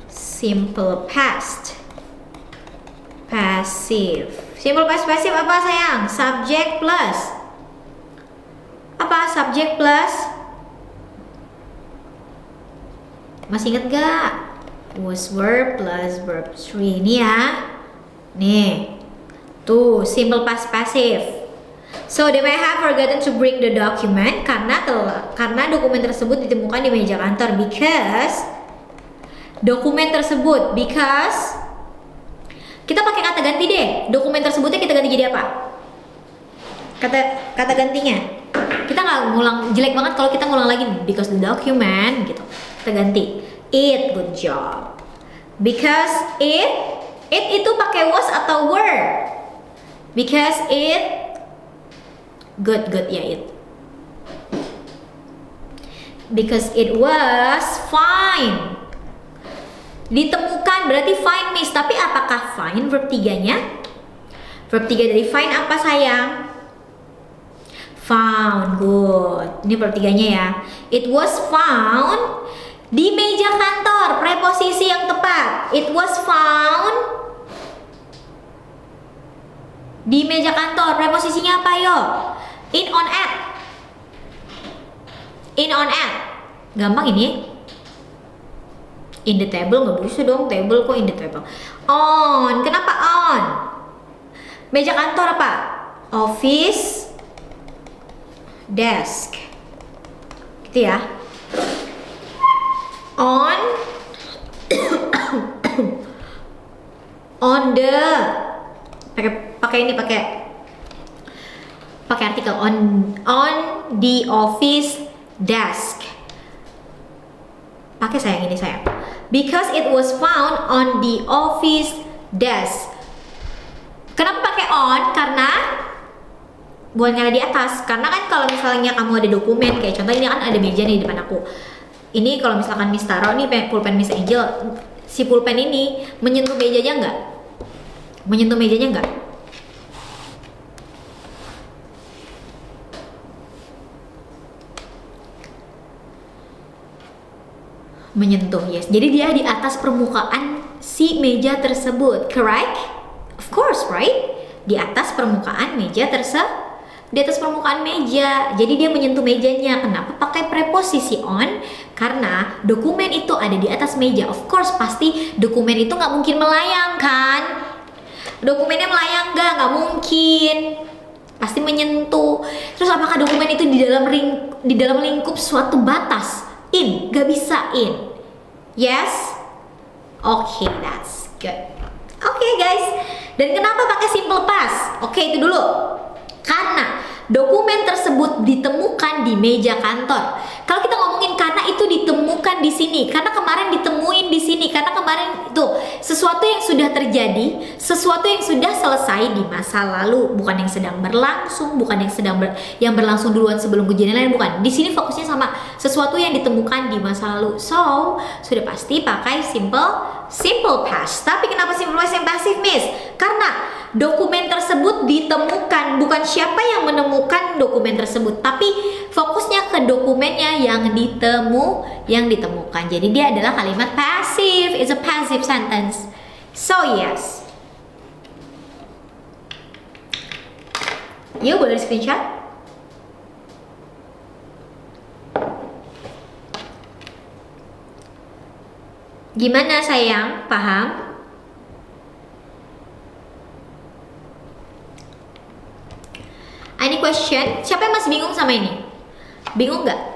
Simple past passive. Simple past passive apa sayang? Subject plus apa? Subject plus, masih inget gak? Was verb plus verb 3. Ini ya, nih tuh simple past passive. So they may have forgotten to bring the document karena dokumen tersebut ditemukan di meja kantor. Because kita pakai kata ganti deh. Dokumen tersebutnya kita ganti jadi apa? Kata gantinya. Kita nggak ngulang, jelek banget kalau kita ngulang lagi because the document gitu. Kita ganti it, good job. Because it itu pakai was atau were? Because it good ya it. Because it was fine. Ditemukan berarti find miss, tapi apakah find verb 3-nya? Verb 3 dari find apa sayang? Found, good. Ini verb 3-nya ya. It was found di meja kantor, preposisi yang tepat. It was found di meja kantor, preposisinya apa yo? In, on, at. In, on, at. Gampang ini. In the table, nggak bisa dong, table kok in the table. On, kenapa on? Meja kantor apa? Office, desk, gitu ya. On, on the, pakai artikel on the office desk. Pakai sayang ini sayang. Because it was found on the office desk. Kenapa pakai on? Karena bukan karena di atas. Karena kan kalau misalnya kamu ada dokumen, kayak contoh ini kan ada meja nih di depan aku. Ini kalau misalkan Miss taruh nih pulpen Miss Angel, si pulpen ini menyentuh mejanya nggak? Menyentuh mejanya nggak? Menyentuh, yes. Jadi dia di atas permukaan si meja tersebut, correct? Of course, right? Di atas permukaan meja di atas permukaan meja. Jadi dia menyentuh mejanya. Kenapa pakai preposisi on? Karena dokumen itu ada di atas meja. Of course, pasti dokumen itu nggak mungkin melayang kan? Dokumennya melayang nggak mungkin. Pasti menyentuh. Terus apakah dokumen itu di dalam lingkup suatu batas? In, gak bisa in. Yes? Okay, that's good. Okay guys, dan kenapa pakai simple past? Oke, itu dulu. Karena dokumen tersebut ditemukan di meja kantor. Kalau kita ngomongin karena itu ditemukan di sini, karena kemarin ditemuin di sini, karena kemarin itu sesuatu yang sudah terjadi, sesuatu yang sudah selesai di masa lalu, bukan yang sedang berlangsung, bukan yang berlangsung duluan sebelum kejadian lain, bukan. Di sini fokusnya sama sesuatu yang ditemukan di masa lalu. So, sudah pasti pakai simple past. Tapi kenapa simple past yang pasif, Miss? Karena dokumen tersebut ditemukan, bukan siapa yang menemukan dokumen tersebut, tapi fokusnya ke dokumennya yang ditemukan. Jadi dia adalah kalimat passive. It's a passive sentence. So yes. Yuk, boleh screenshot. Gimana sayang? Paham? Any question? Siapa yang masih bingung sama ini? Bingung nggak?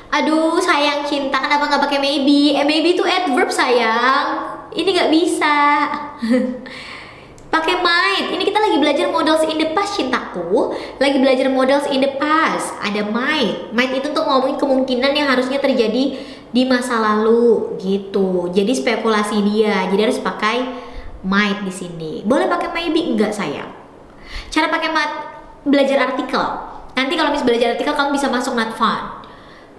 Aduh sayang cinta, kenapa nggak pakai maybe? Maybe itu adverb sayang. Ini nggak bisa. Pakai might. Ini kita lagi belajar models in the past cintaku. Lagi belajar models in the past. Ada might. Might itu untuk ngomongin kemungkinan yang harusnya terjadi di masa lalu gitu. Jadi spekulasi dia. Jadi harus pakai might di sini. Boleh pakai maybe enggak sayang? Cara pakai might belajar artikel. Nanti kalau misalnya belajar artikel kamu bisa masuk not found.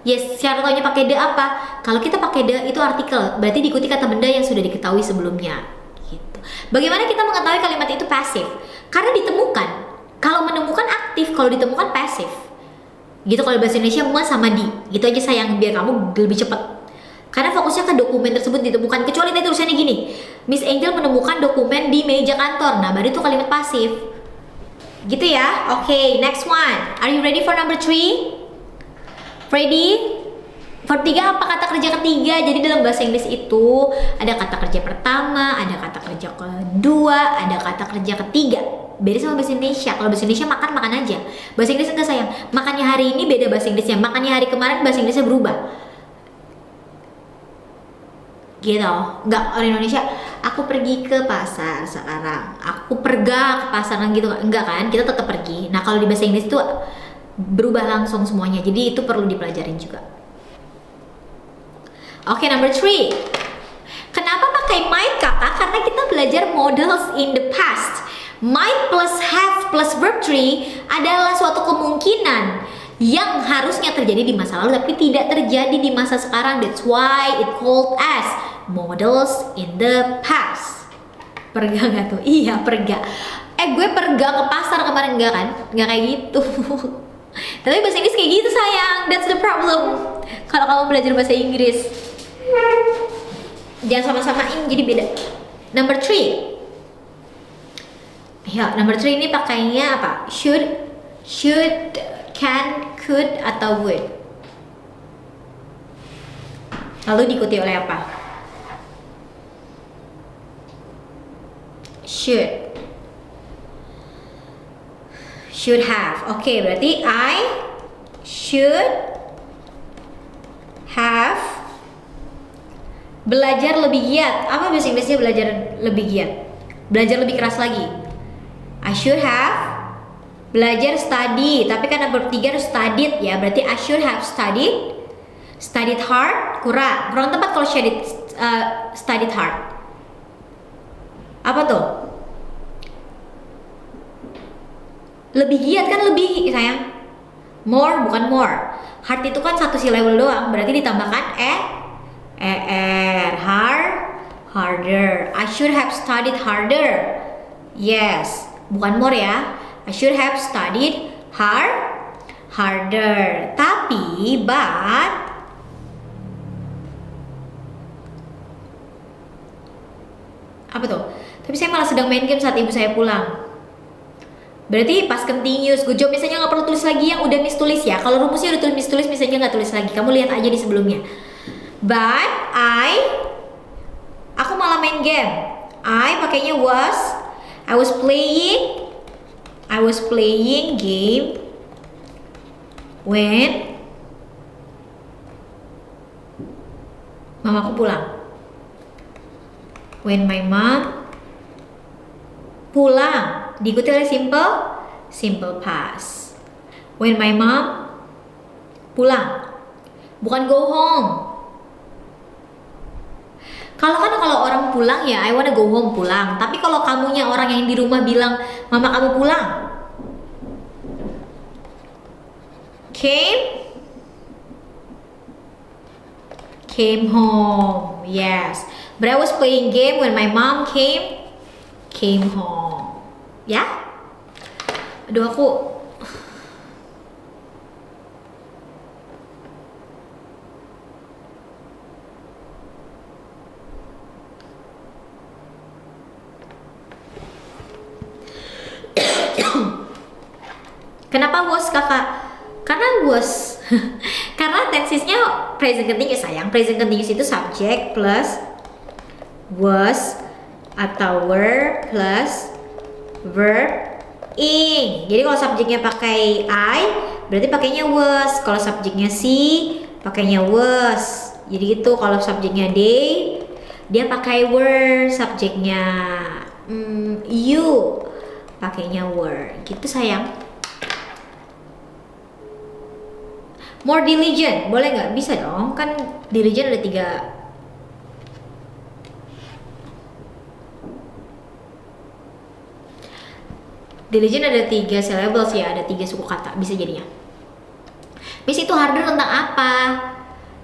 Yes, cara taunya pakai the apa? Kalau kita pakai the itu artikel, berarti diikuti kata benda yang sudah diketahui sebelumnya. Gitu. Bagaimana kita mengetahui kalimat itu pasif? Karena ditemukan. Kalau menemukan aktif, kalau ditemukan pasif. Gitu kalau bahasa Indonesia me sama di. Gitu aja sayang, biar kamu lebih cepat. Karena fokusnya ke dokumen tersebut ditemukan. Kecuali tadi tulisannya gini, Miss Angel menemukan dokumen di meja kantor. Nah, baru itu kalimat pasif. Gitu ya. Oke, next one. Are you ready for number 3? Ready? For 3 apa kata kerja ketiga? Jadi dalam bahasa Inggris itu ada kata kerja pertama, ada kata kerja kedua, ada kata kerja ketiga. Beda sama bahasa Indonesia. Kalau bahasa Indonesia makan makan aja. Bahasa Inggris enggak sayang. Makannya hari ini beda bahasa Inggrisnya. Makannya hari kemarin bahasa Inggrisnya berubah. Gitu. Enggak, orang Indonesia. Aku pergi ke pasar sekarang. Aku perga ke pasar gitu. Enggak kan? Kita tetap pergi. Nah kalau di bahasa Inggris itu berubah langsung semuanya. Jadi itu perlu dipelajarin juga. Oke, number 3. Kenapa pakai might kakak? Karena kita belajar models in the past. Might plus have plus verb 3 adalah suatu kemungkinan yang harusnya terjadi di masa lalu tapi tidak terjadi di masa sekarang. That's why it called as models in the past. Perga gak tuh? Iya, perga. Gue perga ke pasar kemarin, enggak kan? Enggak kayak gitu. Tapi bahasa Inggris kayak gitu sayang. That's the problem. Kalau kamu belajar bahasa Inggris, jangan sama-samain jadi beda. Number 3. Ya, number 3 ini pakainya apa? Should, can, could, atau would. Lalu diikuti oleh apa? Should have. Oke, berarti I should have belajar lebih giat. Apa bahasa Inggrisnya belajar lebih giat? Belajar lebih keras lagi. I should have belajar study. Tapi kan verb 3 harus studied ya. Berarti I should have studied hard. Kurang tepat kalau studied hard. Apa tuh? Lebih giat kan lebih sayang. More bukan more. Hard itu kan satu syllable doang. Berarti ditambahkan harder. I should have studied harder. Yes, bukan more ya. I should have studied harder. Tapi apa tuh? Tapi saya malah sedang main game saat ibu saya pulang. Berarti pas continuous, good job misalnya nggak perlu tulis lagi yang udah Miss tulis ya. Kalau rumusnya udah Miss tulis misalnya nggak tulis lagi. Kamu lihat aja di sebelumnya. But aku malah main game. I pakainya was. I was playing game when mamaku pulang. When my mom pulang. Diikuti oleh simple past. When my mom pulang. Bukan go home. Kalau orang pulang ya I wanna go home pulang. Tapi kalau kamunya orang yang di rumah bilang mama kamu pulang. Came home. Yes. But I was playing game when my mom came home. Ya? Aduh aku Kenapa was kakak? Karena was karena tensesnya present continuous sayang. Present continuous itu subject plus was atau were plus verb ing. Jadi kalau subjeknya pakai I, berarti pakainya was. Kalau subjeknya she, pakainya was. Jadi gitu. Kalau subjeknya they, dia pakai were. Subjeknya you, pakainya were. Gitu sayang. More diligent, boleh nggak? Bisa dong. Kan diligent ada 3. Diligent ada 3 syllables ya, ada 3 suku kata, bisa jadinya. Miss itu harder tentang apa?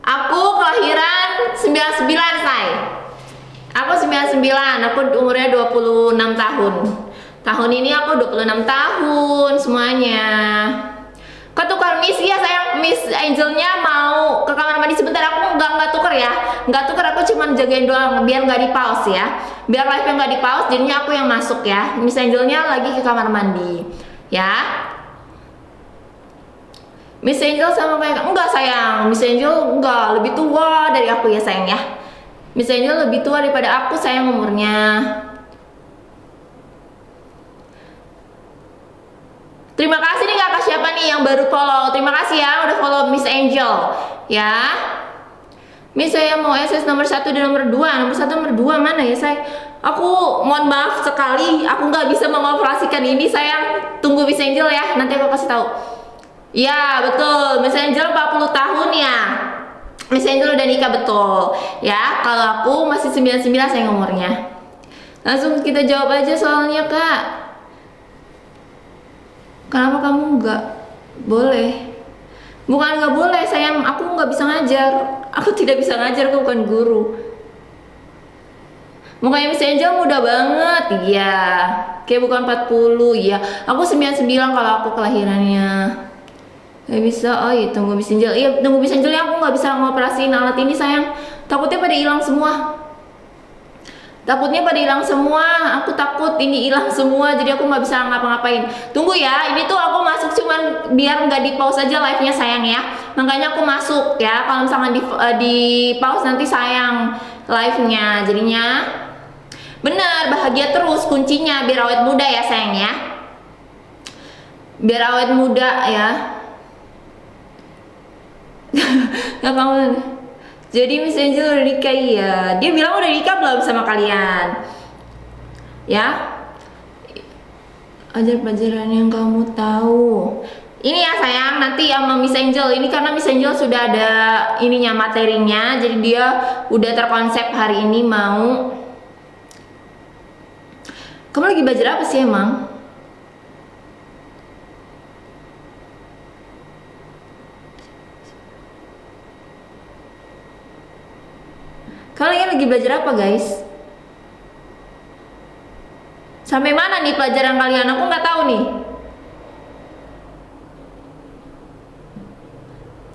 Aku kelahiran 99, say. Aku 99, aku umurnya 26 tahun. Tahun ini aku 26 tahun semuanya. Ketukar Miss, iya sayang. Miss Angelnya mau ke kamar mandi sebentar. Aku nggak tuker ya, nggak tuker. Aku cuma jagain doang biar nggak di pause ya, biar live-nya nggak di pause. Jadinya aku yang masuk ya. Miss Angelnya lagi ke kamar mandi ya. Miss Angel sama kayak enggak sayang. Miss Angel enggak, lebih tua dari aku ya sayang ya. Miss Angel lebih tua daripada aku sayang umurnya. Terima kasih nih kakak siapa nih yang baru follow. Terima kasih ya udah follow Miss Angel ya. Miss saya mau SS nomor 1 dan nomor 2. Nomor 1 nomor 2 mana ya say? Aku mohon maaf sekali, aku nggak bisa mengoperasikan ini sayang. Tunggu Miss Angel ya, nanti aku kasih tahu. Ya betul, Miss Angel 40 tahun ya. Miss Angel udah nikah betul ya. Kalau aku masih 99 sayang umurnya. Langsung kita jawab aja soalnya kak. Kenapa kamu nggak boleh? Bukan nggak boleh sayang, aku nggak bisa ngajar. Aku tidak bisa ngajar, aku bukan guru. Mukanya Miss Angel muda banget, iya. Kayak bukan 40, iya. Aku 99 kalau aku kelahirannya. Gak bisa, oh iya tunggu Miss Angel. Iya tunggu Miss Angel ya, aku nggak bisa ngoperasiin alat ini sayang. Takutnya pada hilang semua. Takutnya pada hilang semua. Aku takut ini hilang semua, jadi aku nggak bisa ngapa-ngapain. Tunggu ya, ini tuh aku masuk cuman biar nggak di pause aja live-nya sayang ya. Makanya aku masuk ya. Kalau misalkan di pause nanti sayang live-nya. Jadinya bener, bahagia terus kuncinya biar awet muda ya sayang ya. Biar awet muda ya. Gak kamu. Jadi Miss Angel udah nikah ya. Dia bilang udah nikah belum sama kalian? Ya. Ajar pelajaran yang kamu tahu. Ini ya sayang, nanti sama Miss Angel ini karena Miss Angel sudah ada ininya materinya, jadi dia udah terkonsep hari ini mau. Kamu lagi belajar apa sih emang? Kalian lagi belajar apa guys? Sampai mana nih pelajaran kalian? Aku nggak tahu nih.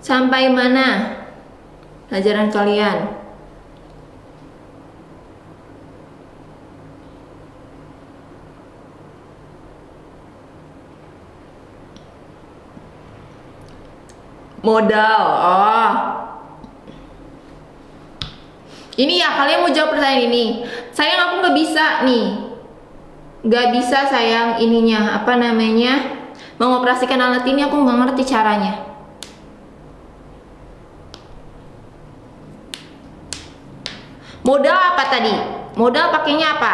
Sampai mana pelajaran kalian? Modal. Oh. Ini ya, kalian mau jawab pertanyaan ini. Sayang aku nggak bisa nih. Nggak bisa sayang ininya, apa namanya, mengoperasikan alat ini aku nggak ngerti caranya. Modal apa tadi? Modal pakainya apa?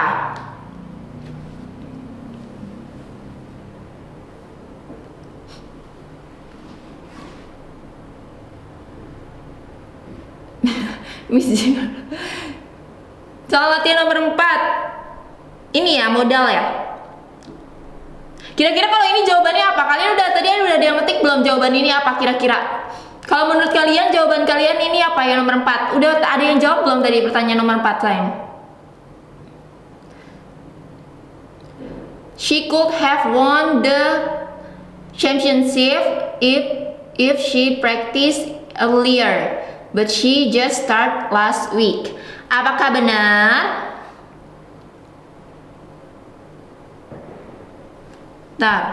Miss soal latihan nomor 4 ini ya modal ya. Kira-kira kalau ini jawabannya apa? Kalian udah ada yang ngetik belum jawaban ini apa kira-kira? Kalau menurut kalian jawaban kalian ini apa yang nomor 4? Udah ada yang jawab belum tadi pertanyaan nomor 4 sayang? She could have won the championship if she practiced earlier, but she just start last week. Apakah benar? Bentar.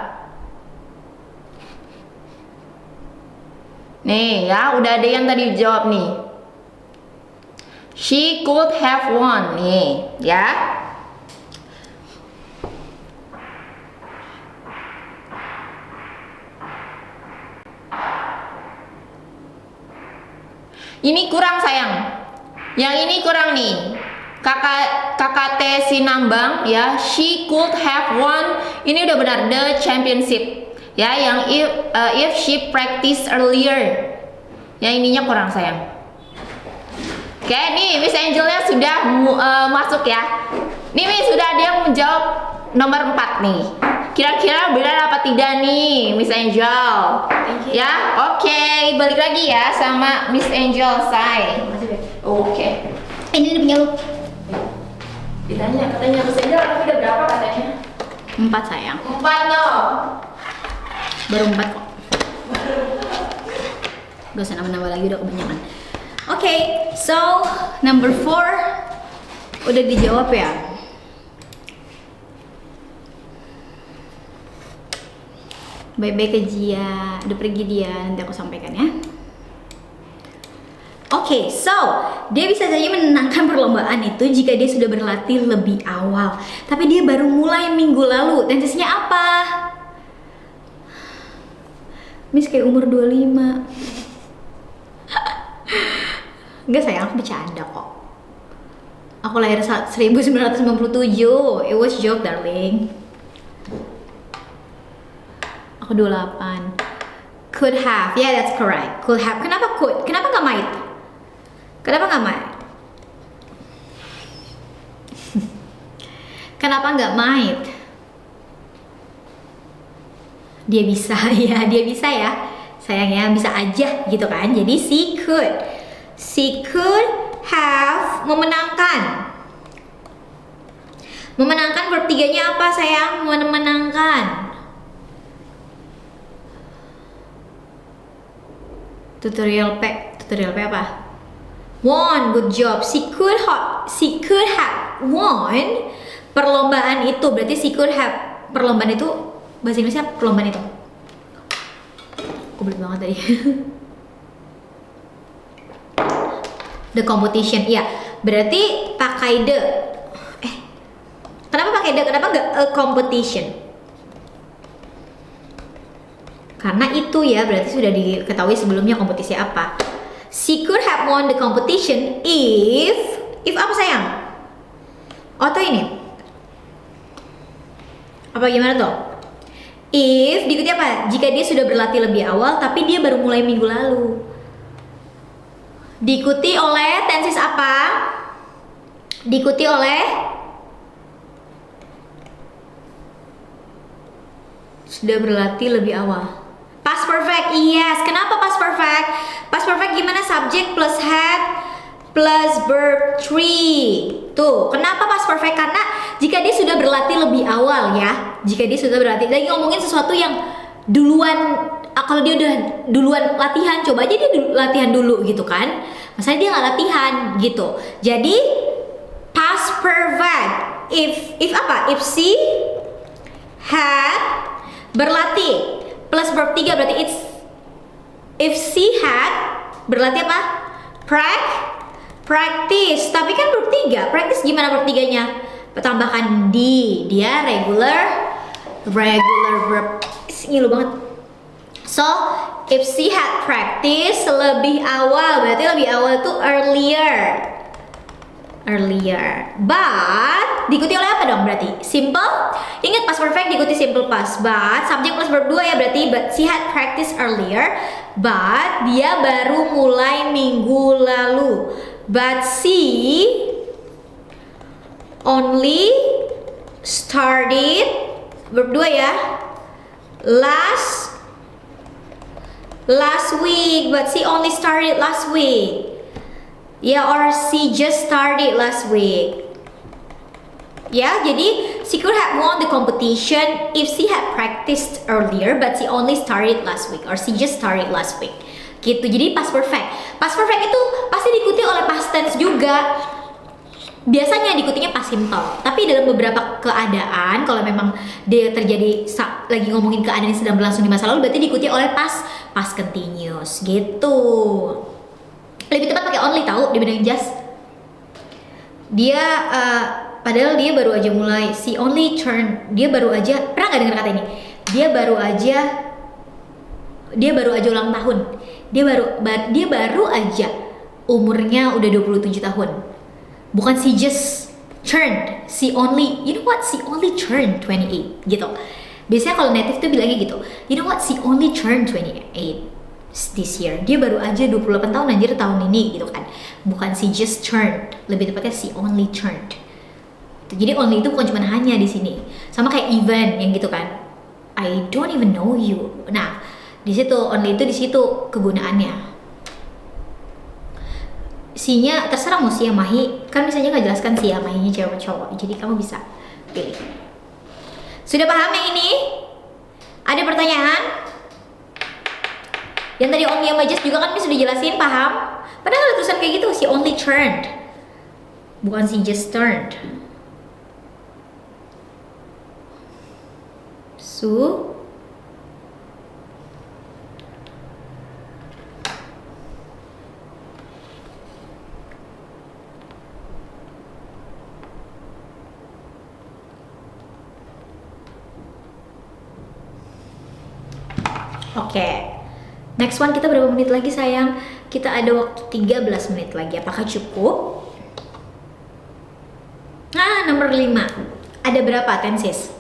Nih ya, udah ada yang tadi jawab nih. She could have won nih, ya. Ini kurang sayang. Yang ini kurang nih. KKT Sinambang ya, she could have won. Ini udah benar, the championship. Ya, yang if she practice earlier. Yang ininya kurang sayang. Oke, nih Miss Angelnya sudah masuk ya. Nih Miss sudah ada yang menjawab nomor 4 nih. kira-kira benar apa tidak nih Miss Angel? Thank you. Ya, oke, balik lagi ya sama Miss Angel say. Makasih, Beb. Oke. Ini punya lu. Ditanya, katanya Miss Angel anaknya udah berapa katanya? 4 sayang. 4 no. Baru 4 kok. Gak usah nambah-nambah lagi, udah kebanyakan. Oke, so number 4 udah dijawab ya. Bye-bye ke Jia, udah pergi dia, nanti aku sampaikan ya. Oke, so dia bisa saja menenangkan perlombaan itu jika dia sudah berlatih lebih awal. Tapi dia baru mulai minggu lalu. Tendensinya apa? Miss kayak umur 25. Enggak sayang, aku bercanda kok. Aku lahir 1997. It was joke, darling. Aku 28. Could have, yeah that's correct. Could have. Kenapa could? Kenapa nggak might? Kenapa nggak might? Kenapa nggak might? Dia bisa ya, dia bisa ya. Sayangnya bisa aja gitu kan. Jadi she could have memenangkan. Memenangkan verb 3-nya apa sayang? Memenangkan. Tutorial P apa? Won, good job. She could have won perlombaan itu. Berarti she could have perlombaan itu bahasa Inggrisnya perlombaan itu. Aku belit banget tadi. The competition, iya. Berarti pakai the. Kenapa pakai the? Kenapa nggak a competition? Karena itu ya berarti sudah diketahui sebelumnya kompetisi apa. She could have won the competition if apa sayang? Atau ini? Apa gimana tuh? If diikuti apa? Jika dia sudah berlatih lebih awal tapi dia baru mulai minggu lalu. Diikuti oleh tenses apa? Diikuti oleh sudah berlatih lebih awal. Past perfect, yes. Kenapa past perfect? Past perfect gimana? Subject plus had plus verb 3. Tuh, kenapa past perfect? Karena jika dia sudah berlatih lebih awal ya. Jika dia sudah berlatih, lagi ngomongin sesuatu yang duluan. Kalau dia udah duluan latihan, coba aja dia latihan dulu gitu kan. Masalahnya dia nggak latihan gitu. Jadi past perfect. If apa? If she had berlatih plus verb 3 berarti it's if she had berlatih apa? Practice. Tapi kan verb 3. Practice gimana verb 3-nya? Tambahkan di. Dia regular verb. Ngilu banget. So, if she had practice lebih awal, berarti lebih awal itu earlier. But diikuti oleh apa dong berarti? Simple. Ingat past perfect diikuti simple past. But subject plus verb 2 ya berarti. But she had practice earlier. But dia baru mulai minggu lalu. But she only started verb 2 ya. Last week. But she only started last week. Ya, or she just started last week. Ya, jadi she could have won the competition if she had practiced earlier, but she only started last week, or she just started last week. Gitu. Jadi past perfect. Past perfect itu pasti diikuti oleh past tense juga. Biasanya diikutinya past simple. Tapi dalam beberapa keadaan, kalau memang dia terjadi lagi ngomongin keadaan yang sedang berlangsung di masa lalu, berarti diikuti oleh past continuous. Gitu. Lebih tepat pakai only tahu dibanding just. Dia padahal dia baru aja mulai. She only turned. Dia baru aja. Pernah nggak dengar kata ini? Dia baru aja ulang tahun. Dia baru aja umurnya udah 27 tahun. Bukan she just turned. She only turned 28 gitu. Biasanya kalau native tuh bilangnya gitu. You know what? She only turned 28 this year. Dia baru aja 28 tahun anjir tahun ini gitu kan. Bukan she just turned. Lebih tepatnya she only turned. Jadi only itu bukan cuma hanya di sini. Sama kayak even yang gitu kan. I don't even know you. Nah, di situ only itu di situ kegunaannya. Si-nya terserah mau si Mahi, kan misalnya nggak jelaskan si Mahinya cewek atau cowok, jadi kamu bisa pilih. Sudah paham yang ini? Ada pertanyaan? Yang tadi only sama just juga kan sudah dijelasin, paham? Padahal ada tulisan kayak gitu, si only turned, bukan si just turned. Oke. Next one, kita berapa menit lagi sayang? Kita ada waktu 13 menit lagi. Apakah cukup? Nah, nomor 5. Ada berapa tenses?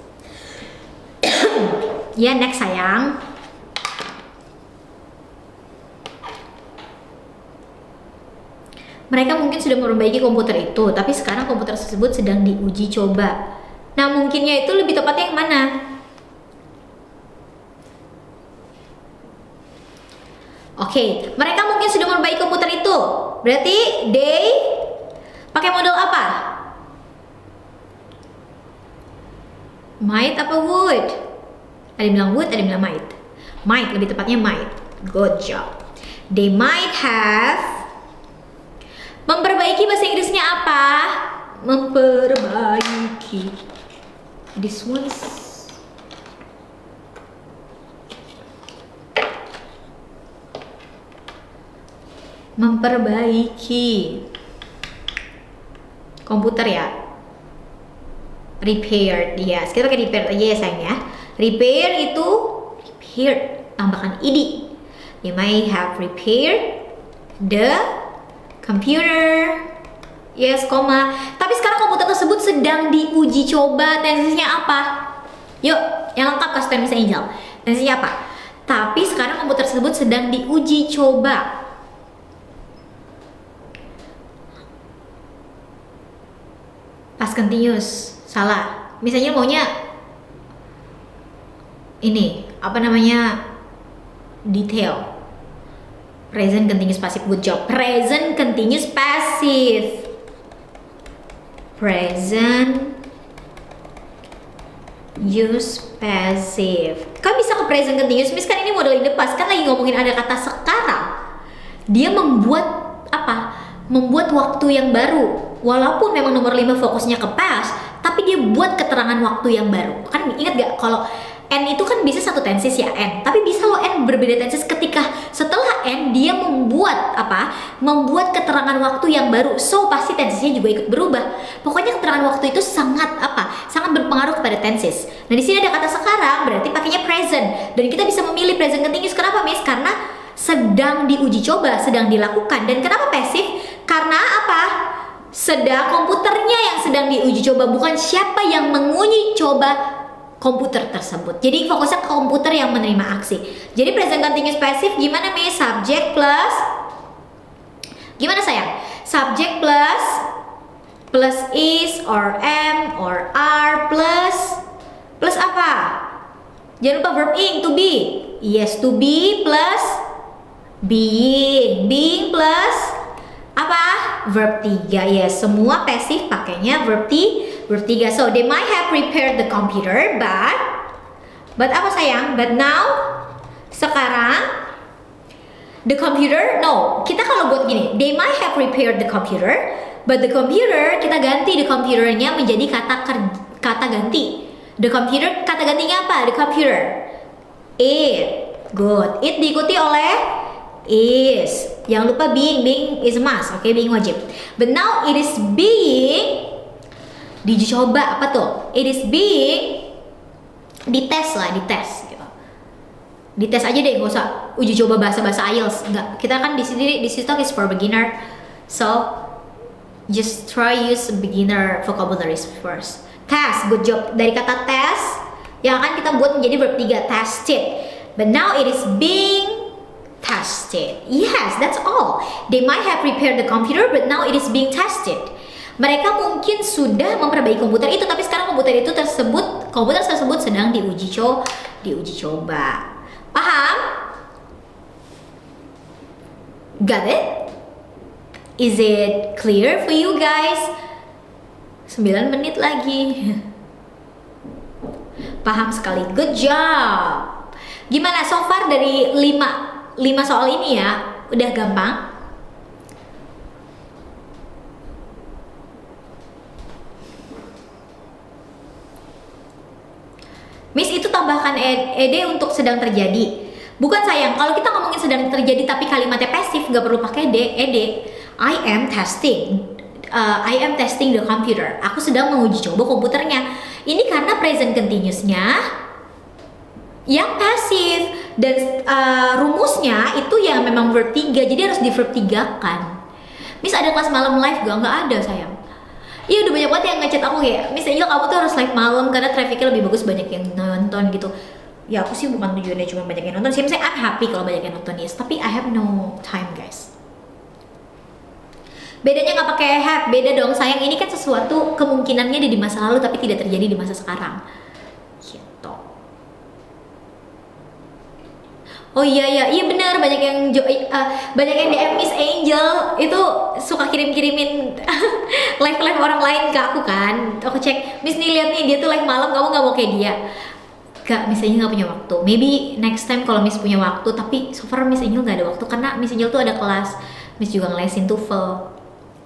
Ya, next sayang. Mereka mungkin sudah memperbaiki komputer itu, tapi sekarang komputer tersebut sedang diuji coba. Nah, mungkinnya itu lebih tepatnya yang mana? Oke, mereka mungkin sudah memperbaiki komputer itu. Berarti they pakai model apa? Might apa would? Ada yang bilang would, ada yang bilang might. Might, lebih tepatnya might. Good job. They might have. Memperbaiki bahasa Inggrisnya apa? Memperbaiki. This one's memperbaiki komputer ya. Repaired, yes. Kita pakai repair aja ya sayang ya. Repair itu repair, tambahkan ed. You might have repaired the computer. Yes, koma. Tapi sekarang komputer tersebut sedang diuji coba. Tensinya apa? Yuk, yang lengkap kasih Miss Angel. Tensinya apa? Tapi sekarang komputer tersebut sedang diuji coba. Past continuous. Salah. Misalnya maunya ini, apa namanya? Detail. Present continuous passive. Good job. Present continuous passive. Present use passive. Kan bisa ke present continuous, Miss, kan ini model in the past, kan lagi ngomongin ada kata sekarang. Dia membuat apa? Membuat waktu yang baru. Walaupun memang nomor 5 fokusnya ke past, tapi dia buat keterangan waktu yang baru. Kan ingat gak kalau N itu kan bisa satu tenses ya N, tapi bisa loh N berbeda tenses ketika setelah N dia membuat apa? Membuat keterangan waktu yang baru. So pasti tensesnya juga ikut berubah. Pokoknya keterangan waktu itu sangat apa? Sangat berpengaruh kepada tenses. Nah di sini ada kata sekarang berarti pakainya present dan kita bisa memilih present continuous. Kenapa, Miss? Karena sedang diuji coba, sedang dilakukan. Dan kenapa pasif? Karena apa? Sedang komputernya yang sedang diuji coba, bukan siapa yang menguji coba komputer tersebut. Jadi fokusnya ke komputer yang menerima aksi. Jadi present continuous passive gimana, Miss? Subject plus gimana sayang? Subject plus is or am or are plus apa? Jangan lupa verb ing, to be. Yes, to be plus being plus apa? Verb 3. Yes, semua passive pakainya verb 3. So they might have prepared the computer, but apa sayang? But now sekarang the computer, no, kita kalau buat gini, they might have prepared the computer, but the computer kita ganti the computernya menjadi kata ganti. The computer kata gantinya apa? The computer. It. Good. It diikuti oleh is. Jangan lupa being is a must. Oke, being wajib. But now it is being diuji coba. Apa tuh? It is being dites lah, dites gitu. Dites aja deh, gak usah uji coba bahasa-bahasa IELTS. Enggak. Kita kan di sini talk is for beginner. So just try use beginner vocabularies first. Test, good job. Dari kata test yang akan kita buat menjadi verb 3, tested. But now it is being tested. Yes, that's all. They might have prepared the computer, but now it is being tested. Mereka mungkin sudah memperbaiki komputer itu, tapi sekarang komputer tersebut sedang diuji diuji coba. Paham? Got it? Is it clear for you guys? 9 menit lagi. Paham sekali. Good job. Gimana so far dari 5 soal ini ya? Udah gampang? Miss itu tambahkan ed untuk sedang terjadi. Bukan sayang, kalau kita ngomongin sedang terjadi tapi kalimatnya pasif nggak perlu pakai ed. I am testing the computer. Aku sedang menguji coba komputernya. Ini karena present continuous-nya yang pasif dan rumusnya itu yang memang verb 3. Jadi harus di verb 3 kan. Miss ada kelas malam live gak? Nggak ada sayang. Iya udah banyak banget yang ngechat aku kayak Miss Angel kamu tuh harus live malam karena trafficnya lebih bagus, banyak yang nonton gitu. Ya aku sih bukan tujuannya cuma banyak yang nonton sih, misalnya I'm happy kalau banyak yang nonton, yes, tapi I have no time guys. Bedanya nggak pakai have, beda dong sayang, ini kan sesuatu kemungkinannya ada di masa lalu tapi tidak terjadi di masa sekarang gitu. Oh iya benar, banyak yang DM Miss Angel itu suka kirimin live orang lain ke aku kan. Aku cek, Miss nih lihat nih dia tuh live malam, kamu nggak mau kayak dia? Gak, Miss Angel nggak punya waktu. Maybe next time kalau Miss punya waktu, tapi so far Miss Angel nggak ada waktu karena Miss Angel tuh ada kelas. Miss juga ngelesin TOEFL,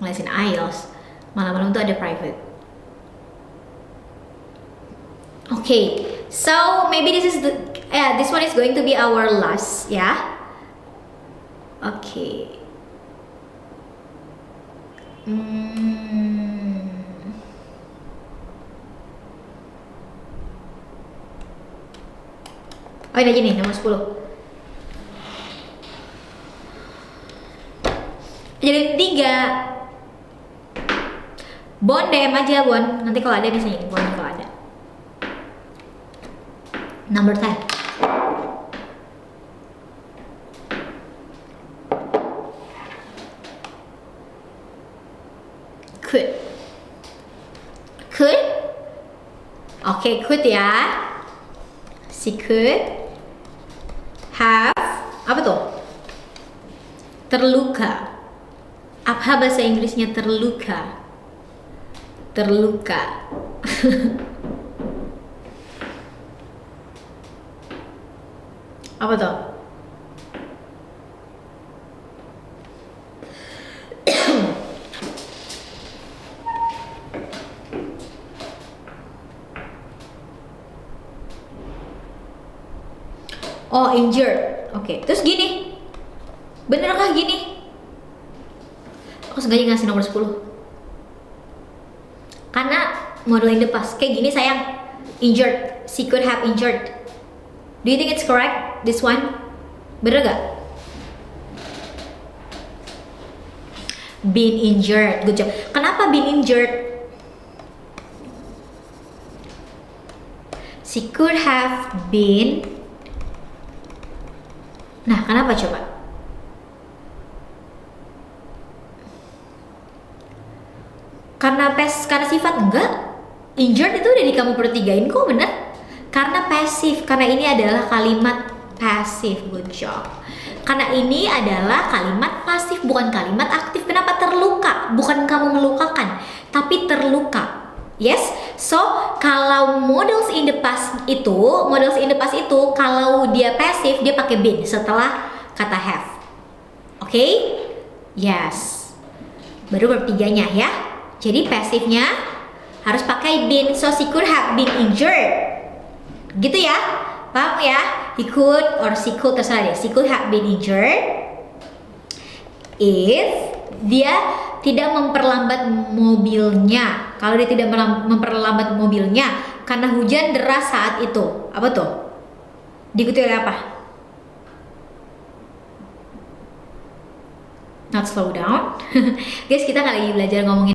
ngelesin IELTS. Malam-malam tuh ada private. Okay, so maybe this one is going to be our last, ya. Okay. Oh ini aja nih, nomor 10. Jadi 3. Bon DM aja Bon, nanti kalau ada bisa ini Bon kalau ada. Number 10. Could. Oke, could ya. She could have apa tuh? Terluka. Apa bahasa Inggrisnya terluka? Terluka. Apa tuh? Oh, injured. Oke, terus gini. Benerkah gini? Aku sengaja ngasih nomor 10. Karena model in the past. Kayak gini sayang. Injured. She could have injured. Do you think it's correct? This one? Bener gak? Been injured. Good job. Kenapa been injured? She could have been. Nah, kenapa coba? Karena sifat enggak. Injured itu udah di kamu pertigain kok, bener? Karena pasif, karena ini adalah kalimat pasif. Good job. Karena ini adalah kalimat pasif, bukan kalimat aktif. Kenapa terluka? Bukan kamu melukakan, tapi terluka. Yes, so kalau models in the past itu kalau dia pasif dia pakai been setelah kata have. Oke? Yes. Baru bertiganya ya. Jadi pasifnya harus pakai been. So she could have been injured. Gitu ya? Paham ya? He could or she could, terserah deh. She could have been injured if dia tidak memperlambat mobilnya. Kalau dia tidak memperlambat mobilnya karena hujan deras saat itu. Apa tuh? Diikuti oleh apa? Not slow down. Guys, kita nggak lagi belajar ngomongin